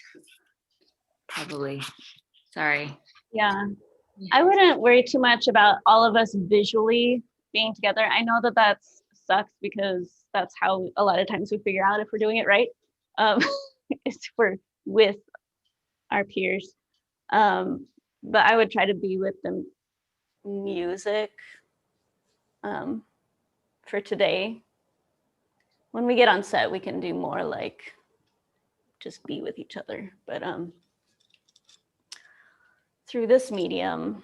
Probably. Sorry. Yeah. I wouldn't worry too much about all of us visually being together. I know that that sucks because that's how a lot of times we figure out if we're doing it right. Is we're with our peers. But I would try to be with the music for today. When we get on set, we can do more like just be with each other. But through this medium,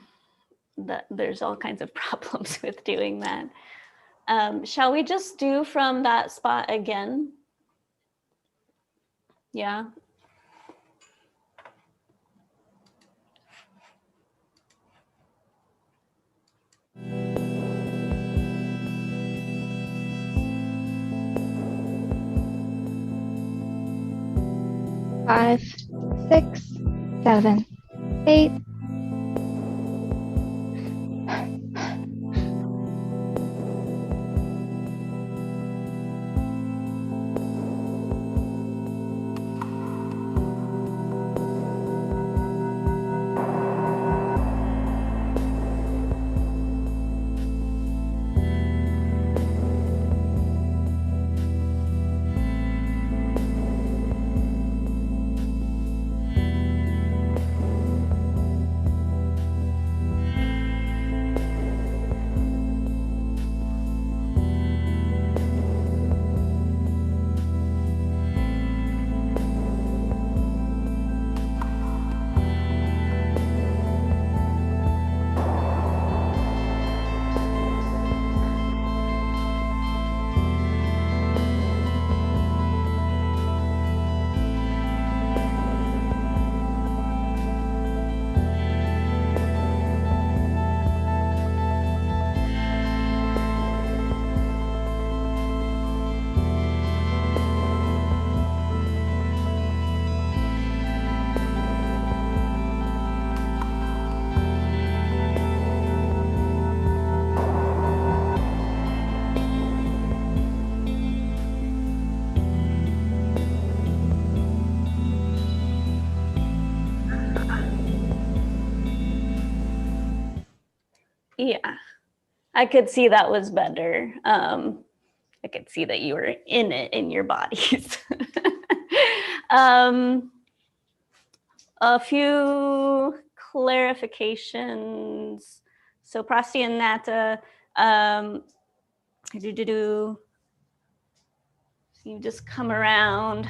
that there's all kinds of problems with doing that. Shall we just do from that spot again? Yeah. Five, 6, 7, 8. Yeah. I could see that was better. I could see that you were in it in your bodies. A few clarifications. So Prasti and Nata, you just come around.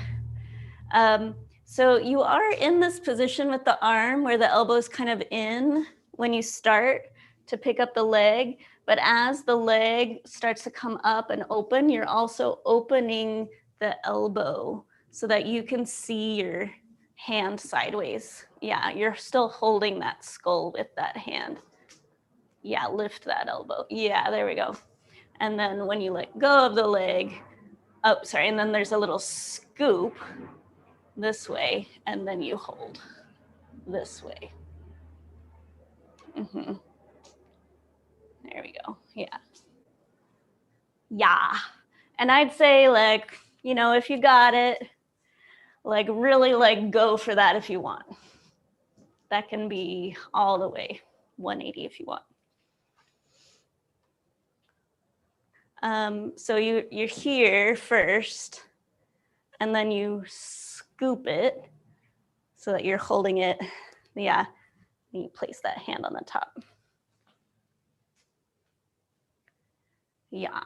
So you are in this position with the arm where the elbow is kind of in when you start to pick up the leg. But as the leg starts to come up and open, you're also opening the elbow so that you can see your hand sideways. Yeah, you're still holding that skull with that hand. Yeah, lift that elbow. Yeah, there we go. And then when you let go of the leg, oh, sorry, and then there's a little scoop this way, and then you hold this way. Mm-hmm. There we go. Yeah. Yeah. And I'd say, like, you know, if you got it, like, really, like, go for that if you want. That can be all the way 180 if you want. So you're here first, and then you scoop it so that you're holding it. Yeah. And you place that hand on the top. Yeah.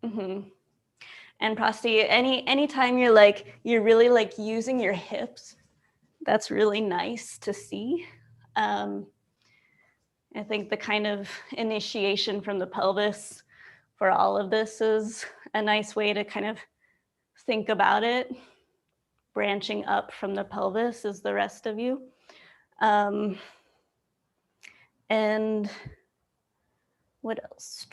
Mm-hmm. And Prasti, anytime you're really like using your hips, that's really nice to see. I think the kind of initiation from the pelvis for all of this is a nice way to kind of think about it. Branching up from the pelvis is the rest of you. And what else?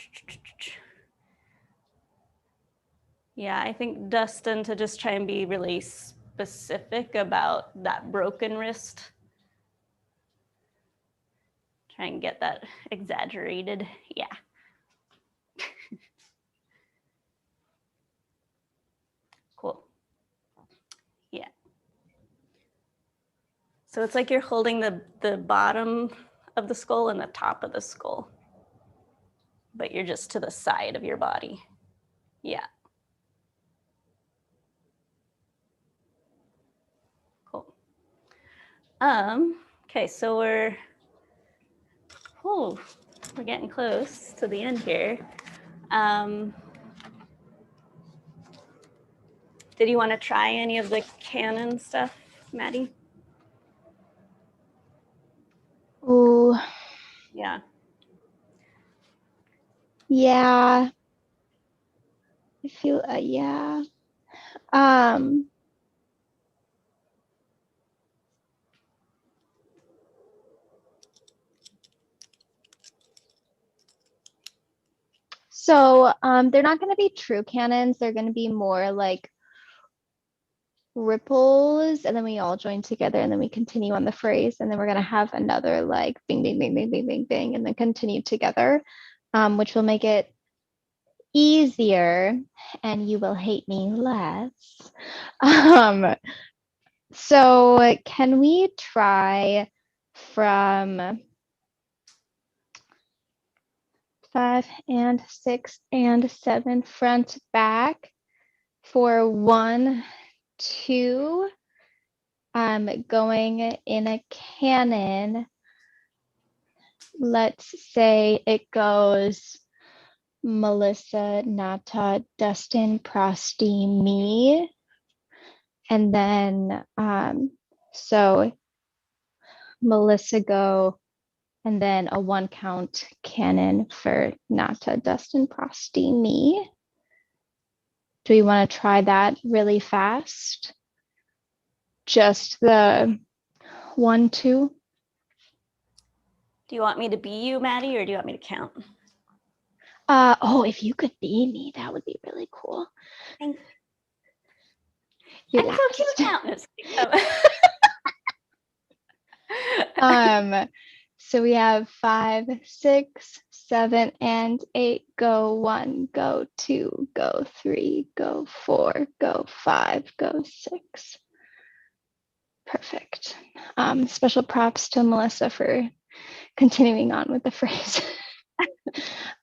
Yeah, I think Dustin, to just try and be really specific about that broken wrist. Try and get that exaggerated. Yeah. Cool. Yeah. So it's like you're holding the bottom of the skull and the top of the skull, but you're just to the side of your body. Yeah. Cool. Okay, so we're getting close to the end here. Did you want to try any of the canon stuff, Maddie? Ooh. Yeah. Yeah. I feel, yeah. Um, so they're not going to be true cannons. They're going to be more like ripples, and then we all join together, and then we continue on the phrase, and then we're going to have another like bing, bing, bing, bing, bing, bing, bing, and then continue together, which will make it easier, and you will hate me less. So can we try from 5 and 6 and 7 front back for 1, 2, going in a canon. Let's say it goes Melissa, Nata, Dustin, Prosty, me. And then so Melissa go, and then a 1 count canon for Nata, Dustin, Prosty, me. Do we want to try that really fast? Just the 1, 2? Do you want me to be you, Maddie, or do you want me to count? Oh, if you could be me, that would be really cool. Thank You're I'm the so cute best. count. So we have 5, 6, 7, and 8. Go 1, go 2, go 3, go 4, go 5, go 6. Perfect. Special props to Melissa for continuing on with the phrase.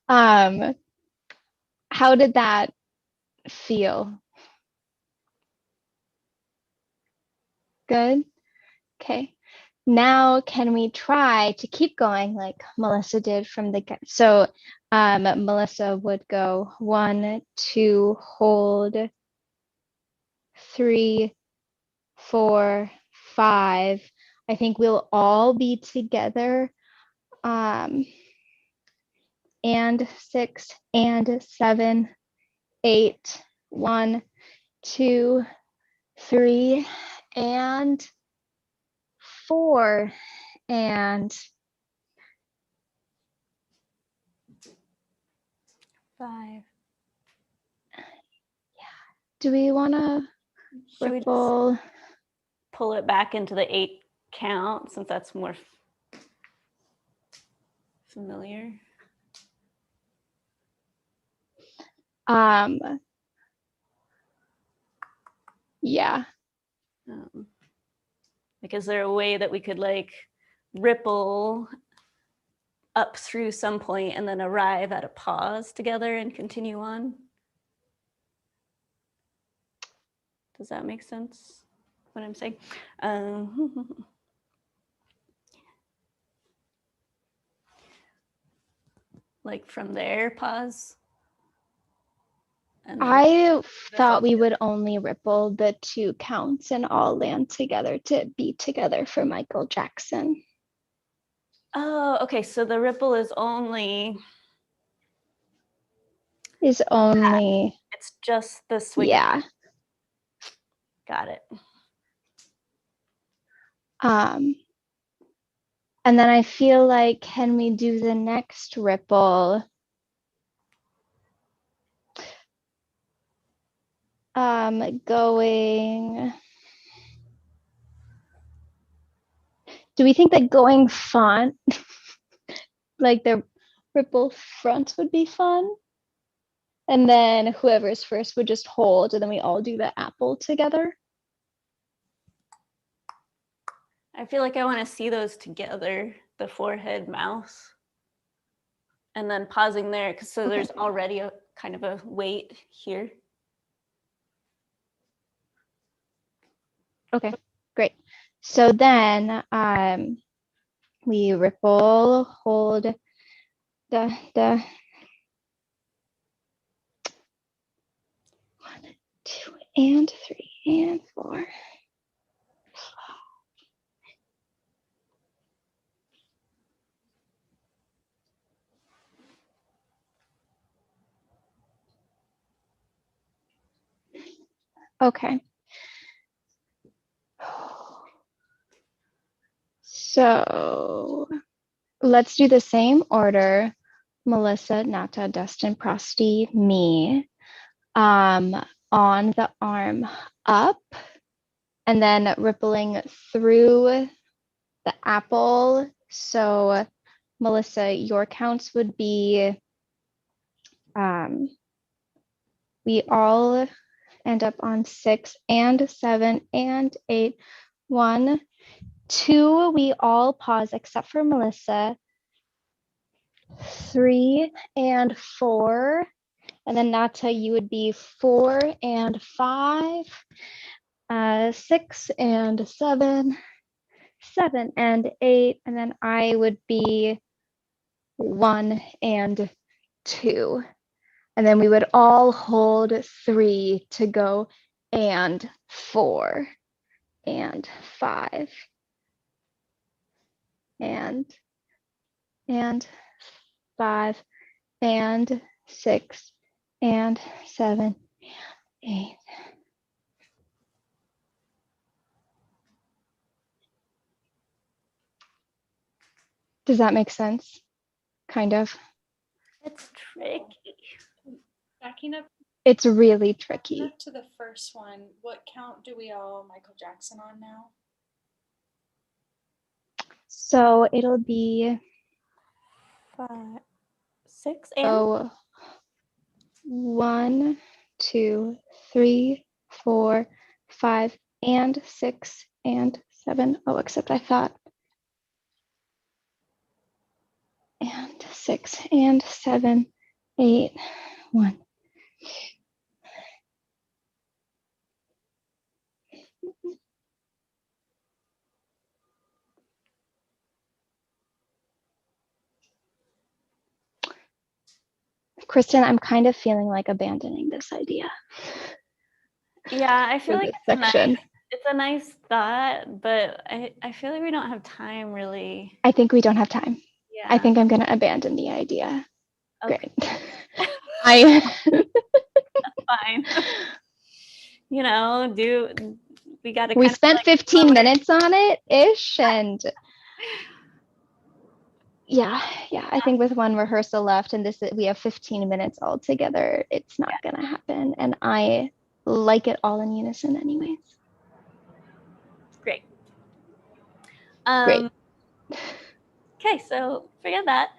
How did that feel? Good? Okay. Now can we try to keep going like Melissa did from the get? So Melissa would go 1, 2, hold, 3, 4, 5. I think we'll all be together. And 6 and 7, 8, 1, 2, 3, and 4, and 5. do we want to Should we just ripple? pull it back into the 8 count since that's more familiar? Yeah. Like, is there a way that we could like ripple up through some point and then arrive at a pause together and continue on? Does that make sense? What I'm saying? Like from there, pause. And then I thought we would only ripple the 2 counts and all land together to be together for Michael Jackson. oh, okay. So the ripple is only. Is only. It's just the swing. Yeah. Got it. And then I feel like, can we do the next ripple? Going. Do we think that going front, like the ripple front would be fun? And then whoever's first would just hold, and then we all do the apple together. I feel like I want to see those together, the forehead, mouth, and then pausing there, because so there's already a kind of a weight here. Okay, great. So then we ripple, hold, the 1, 2, and 3, and 4. Okay. So let's do the same order. Melissa, Nata, Dustin, Prosty, me. On the arm up, and then rippling through the apple. So Melissa, your counts would be, we all end up on 6 and 7 and 8. 1, 2, we all pause except for Melissa. 3 and 4. And then Nata, you would be 4 and 5. 6 and 7. 7 and 8. And then I would be 1 and 2. And then we would all hold 3 to go, and 4 and 5 and 5 and 6 and 7 and 8. Does that make sense? Kind of. It's tricky. Backing up It's really tricky. to the first one, what count do we all Michael Jackson on now? So it'll be 5, 6, and 1, 2, 3, 4, 5, and 6 and 7. Oh, except I thought. And 6 and 7, 8, 1. Kristen, I'm kind of feeling like abandoning this idea. Yeah, I feel For like this section. it's a nice thought, but I feel like we don't have time really. I think we don't have time. Yeah. I think I'm going to abandon the idea. Okay. Great. Fine. You know, we got to. We spent 15 minutes on it ish, and yeah, I think with one rehearsal left, and we have 15 minutes all together, it's not gonna happen. And I like it all in unison anyways. Great. Great. Okay, so forget that.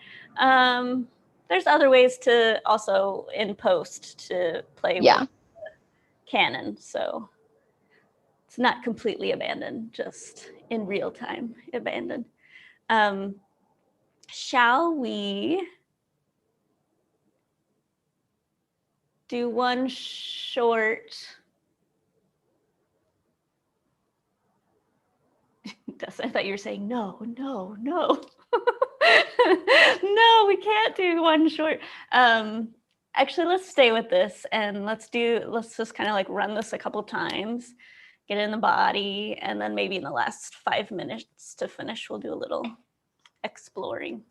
There's other ways to also in post to play with the canon, so it's not completely abandoned, just in real time abandoned. Shall we do one short? I thought you were saying no. No, we can't do one short. Actually, let's stay with this and let's just kind of like run this a couple times, get it in the body, and then maybe in the last 5 minutes to finish, we'll do a little exploring.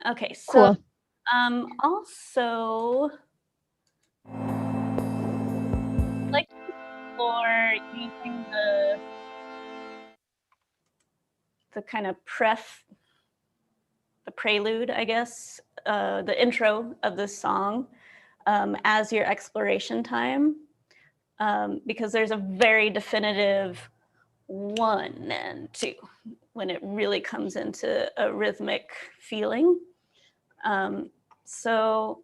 Okay, so cool. Also, like for using the kind of the prelude, I guess, the intro of this song as your exploration time, because there's a very definitive 1 and 2 when it really comes into a rhythmic feeling, so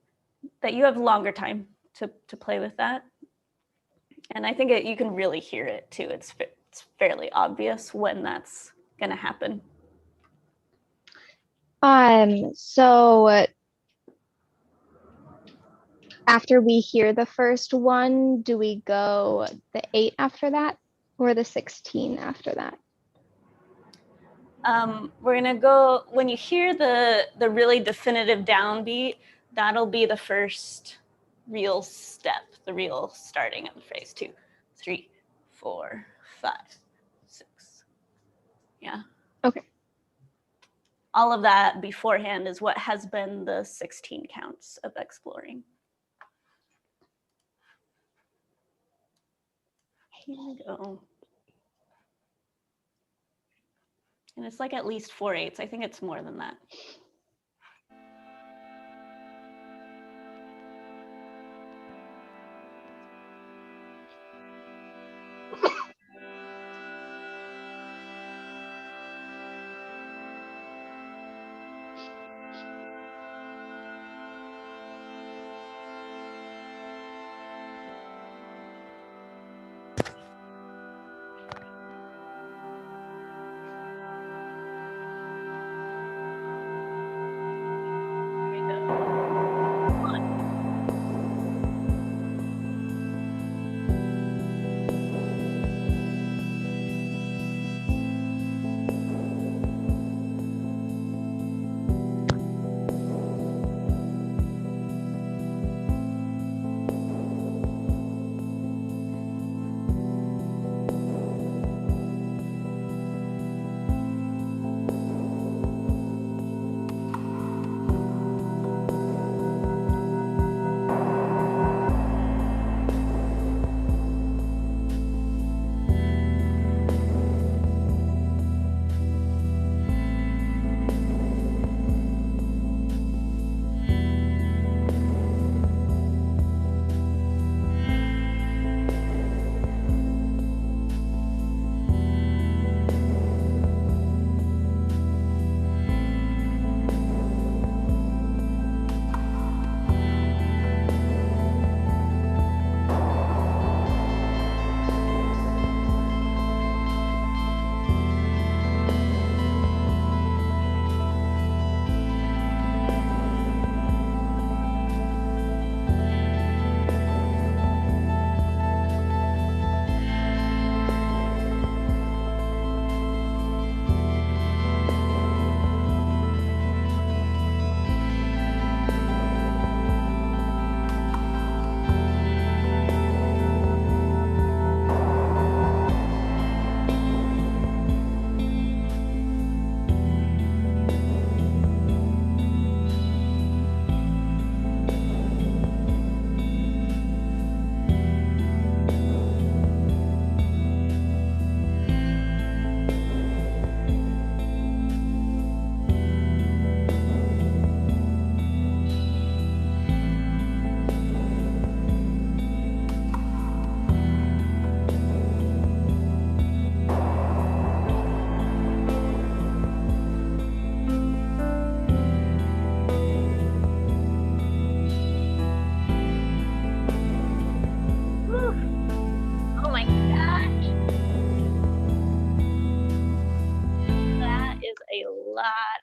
that you have longer time to play with that. And I think you can really hear it too. It's fairly obvious when that's going to happen. So after we hear the first 1, do we go the 8 after that or the 16 after that? We're going to go, when you hear the really definitive downbeat, that'll be the first real step, the real starting of the phrase. 2, 3, 4, 5, 6. Yeah. Okay. all of that beforehand is what has been the 16 counts of exploring. Here we go. And it's like at least 4/8. I think it's more than that.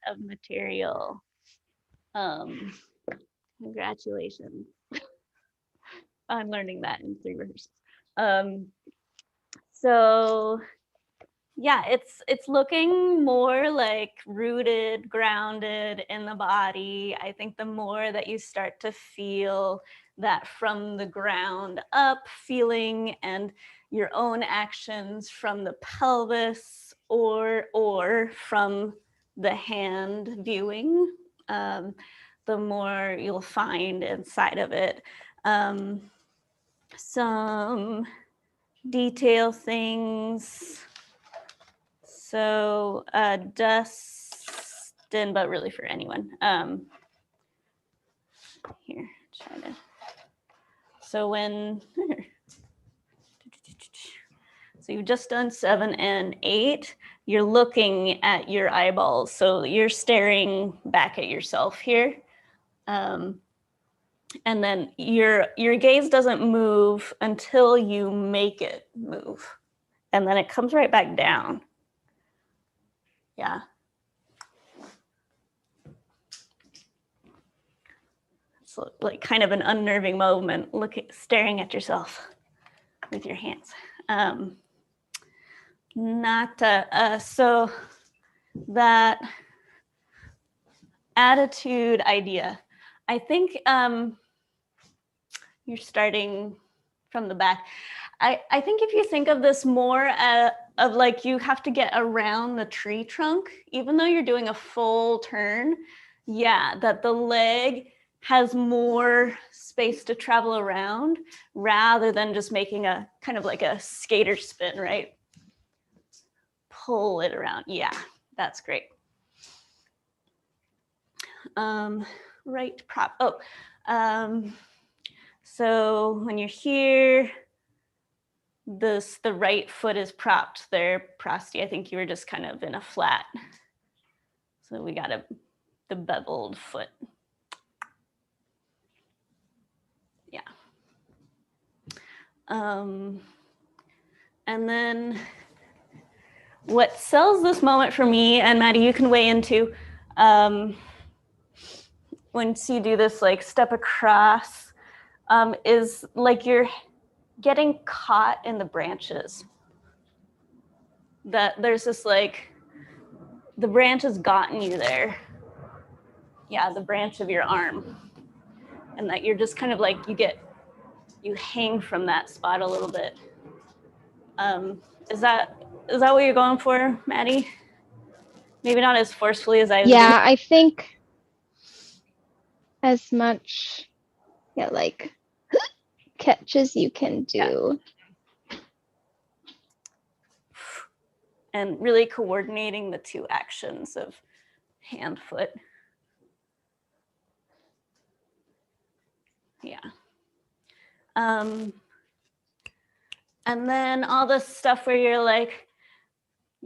Of material. Congratulations on learning that in 3 rehearsals. So yeah, it's looking more like rooted, grounded in the body. I think the more that you start to feel that from the ground up feeling and your own actions from the pelvis or from the hand viewing, the more you'll find inside of it. Some detail things. So Dustin, but really for anyone. Here, try to. So when, so you've just done 7 and 8, you're looking at your eyeballs. So you're staring back at yourself here. And then your gaze doesn't move until you make it move. And then it comes right back down. Yeah. It's like kind of an unnerving moment, staring at yourself with your hands. So that attitude idea, I think you're starting from the back. I think if you think of this more of like you have to get around the tree trunk, even though you're doing a full turn. Yeah, that the leg has more space to travel around rather than just making a kind of like a skater spin, right? Pull it around. Yeah, that's great. Right prop. So when you're here, the right foot is propped there. Prosty, I think you were just kind of in a flat. So we got the beveled foot. Yeah. And then what sells this moment for me, and Maddie, you can weigh in too, once you do this like step across, is like you're getting caught in the branches. That there's this like, the branch has gotten you there. Yeah, the branch of your arm. And that you're just kind of like, you hang from that spot a little bit. Is that what you're going for, Maddie? Maybe not as forcefully as I was. Yeah, I think as much, like catch as you can do. Yeah. And really coordinating the two actions of hand, foot. Yeah. And then all this stuff where you're like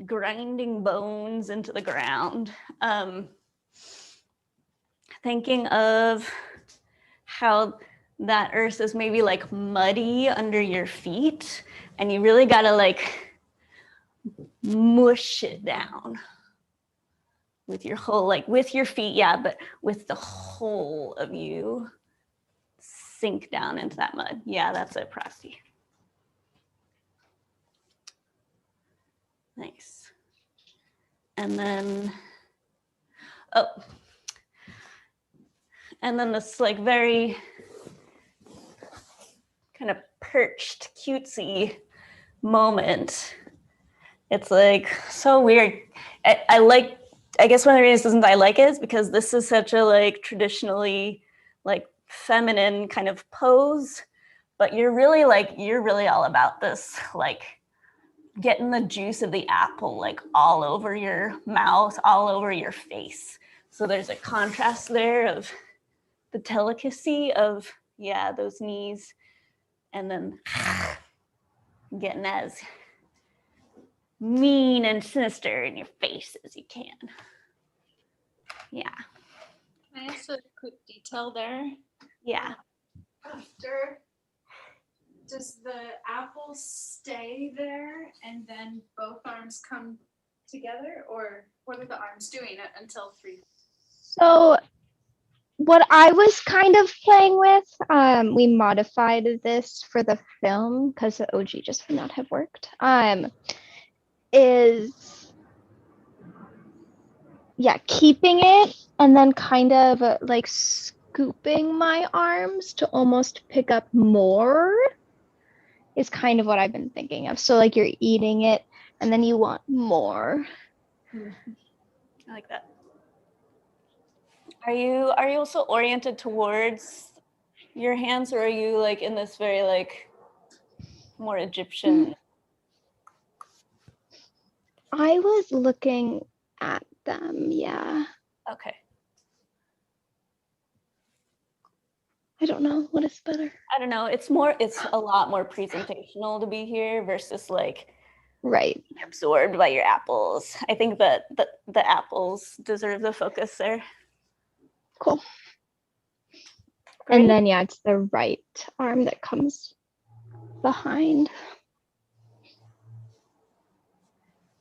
grinding bones into the ground. Thinking of how that earth is maybe like muddy under your feet, and you really gotta like mush it down with your whole, like with your feet, yeah, but with the whole of you sink down into that mud. Yeah, that's it, Prosty. Nice. And then, and then this like very kind of perched, cutesy moment. It's like so weird. I guess one of the reasons I like it is because this is such a like traditionally like feminine kind of pose, but you're really all about this, like getting the juice of the apple like all over your mouth, all over your face. So there's a contrast there of the delicacy of, yeah, those knees, and then getting as mean and sinister in your face as you can. Yeah. Can I ask a quick detail there? Yeah. After, does the apple stay there and then both arms come together, or what are the arms doing until 3? So what I was kind of playing with, we modified this for the film because the OG just would not have worked, is keeping it and then kind of like scooping my arms to almost pick up more is kind of what I've been thinking of. So like you're eating it and then you want more. I like that. Are you also oriented towards your hands, or are you like in this very like more Egyptian? I was looking at them, yeah. Okay. I don't know what is better. I don't know. It's a lot more presentational to be here versus like right absorbed by your apples. I think that the apples deserve the focus there. Cool. Great. And then it's the right arm that comes behind.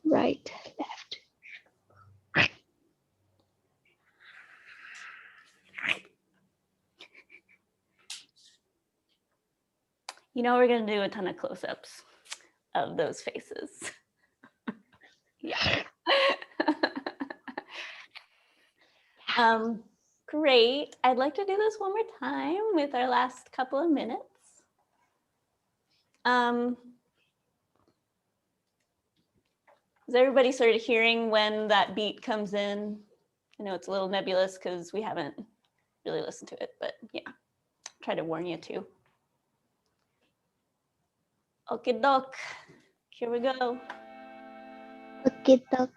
Right, left. You know, we're gonna do a ton of close-ups of those faces. Yeah. Great. I'd like to do this one more time with our last couple of minutes. Is everybody sort of hearing when that beat comes in? I know it's a little nebulous because we haven't really listened to it, but yeah, try to warn you too. Okay, doc, here we go. Okay, doc.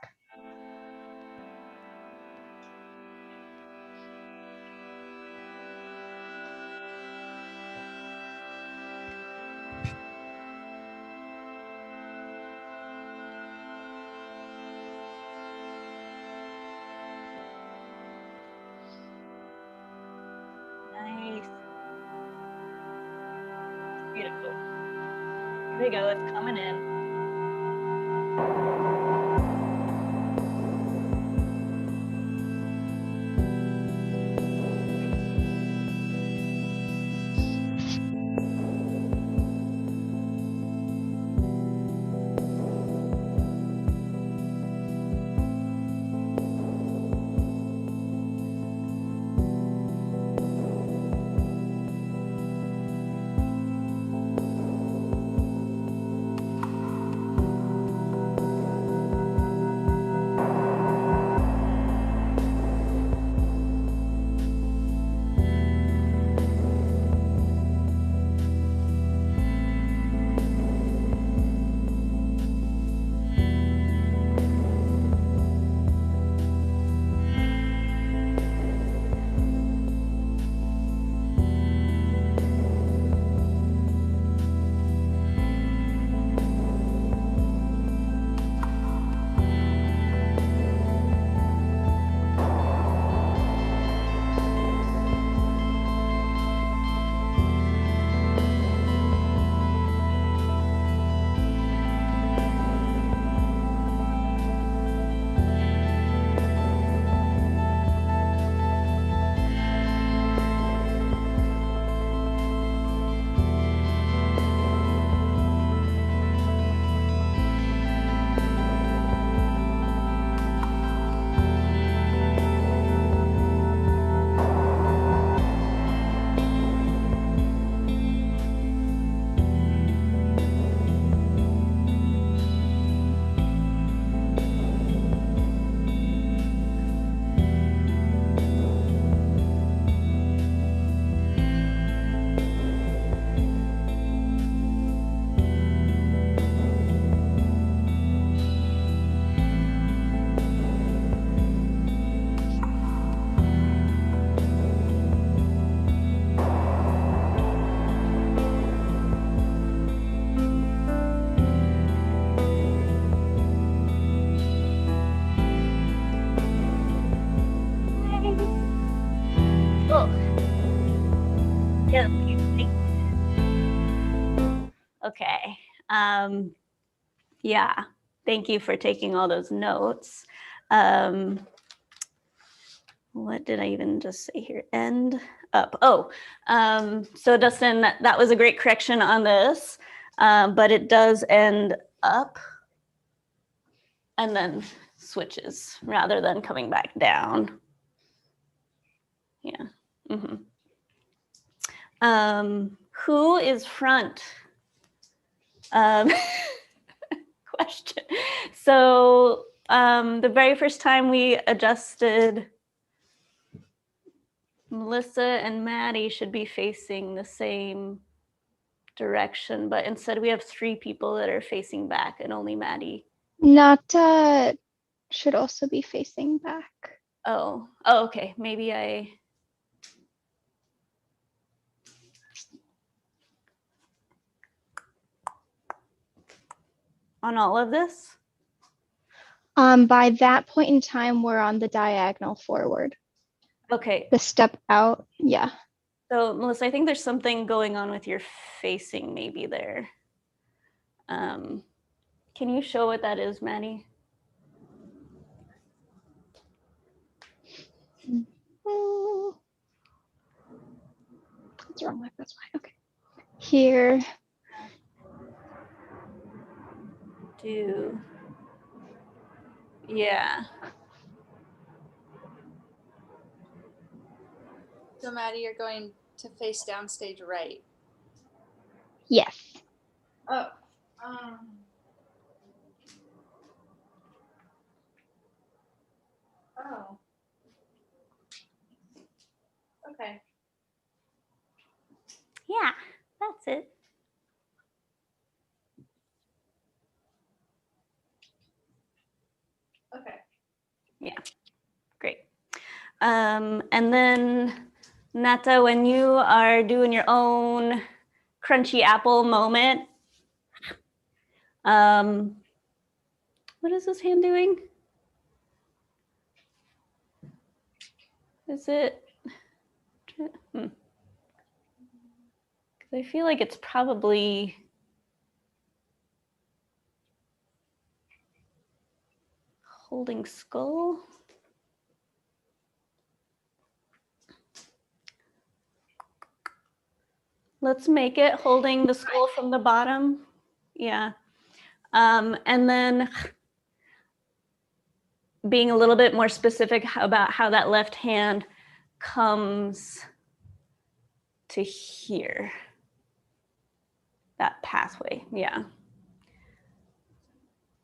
Nice. Beautiful. Here we go, it's coming in. Yeah. Okay. Yeah. Thank you for taking all those notes. What did I even just say here? End up. Oh, so Dustin, that was a great correction on this, but it does end up and then switches rather than coming back down. Yeah. Mm-hmm. Who is front? Question. So the very first time we adjusted, Melissa and Maddie should be facing the same direction, but instead we have 3 people that are facing back and only Maddie. Nata should also be facing back. Oh, okay. Maybe I. On all of this? By that point in time, we're on the diagonal forward. Okay. The step out, yeah. So Melissa, I think there's something going on with your facing maybe there. Can you show what that is, Maddie? It's wrong way, that's why, okay. Here. Yeah. So Maddie, you're going to face downstage right. Yes. Oh. That's it. Okay. Great. And then Nata, when you are doing your own crunchy apple moment, what is this hand doing? Is it? Because I feel like it's probably holding skull. Let's make it holding the skull from the bottom. Yeah. And then being a little bit more specific about how that left hand comes to here. That pathway, yeah.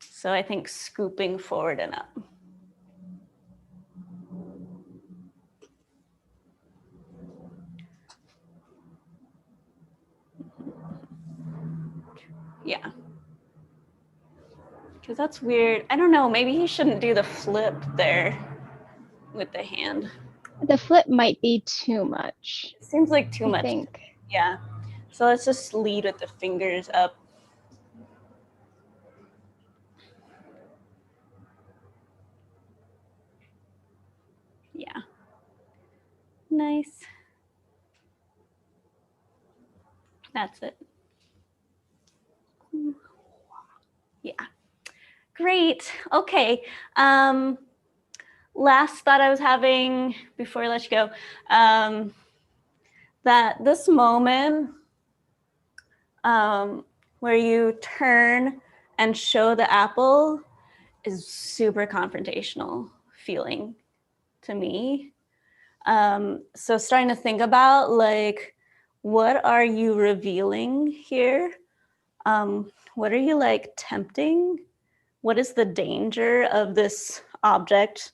So I think scooping forward and up. Yeah. Because that's weird. I don't know, maybe he shouldn't do the flip there with the hand. The flip might be too much. It seems like too I much. think. Yeah. So let's just lead with the fingers up. Yeah. Nice. That's it. Yeah. Great. Okay. Last thought I was having before I let you go, that this moment where you turn and show the apple is super confrontational feeling to me. So starting to think about like, what are you revealing here? What are you like tempting? What is the danger of this object?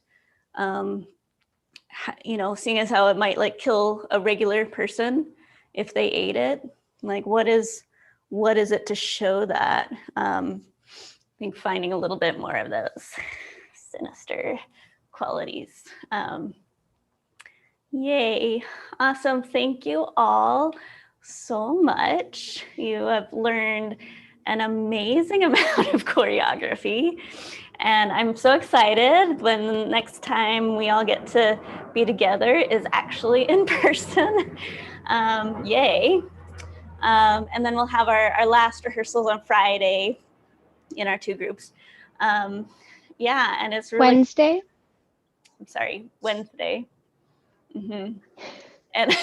You know, seeing as how it might like kill a regular person if they ate it. Like, what is it to show that? I think finding a little bit more of those sinister qualities. Yay. Awesome. Thank you all so much. You have learned an amazing amount of choreography. And I'm so excited when the next time we all get to be together is actually in person. Yay. And then we'll have our last rehearsals on Friday in our two groups. Yeah, and it's really— Wednesday? I'm sorry, Wednesday. Mm-hmm. And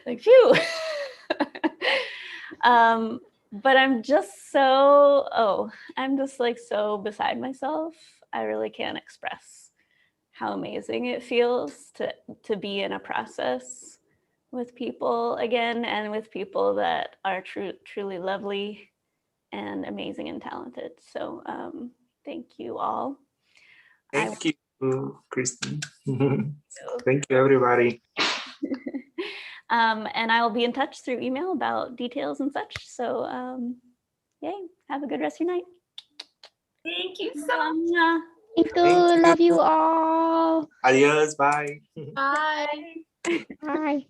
like, phew. But I'm just like so beside myself. I really can't express how amazing it feels to be in a process with people again, and with people that are truly lovely and amazing and talented. So thank you all. Thank you, Kristen. Thank you, everybody. And I will be in touch through email about details and such. So yay, have a good rest of your night. Thank you so much. Thank you. Thank you. Love you all. Adios. Bye. Bye. Bye.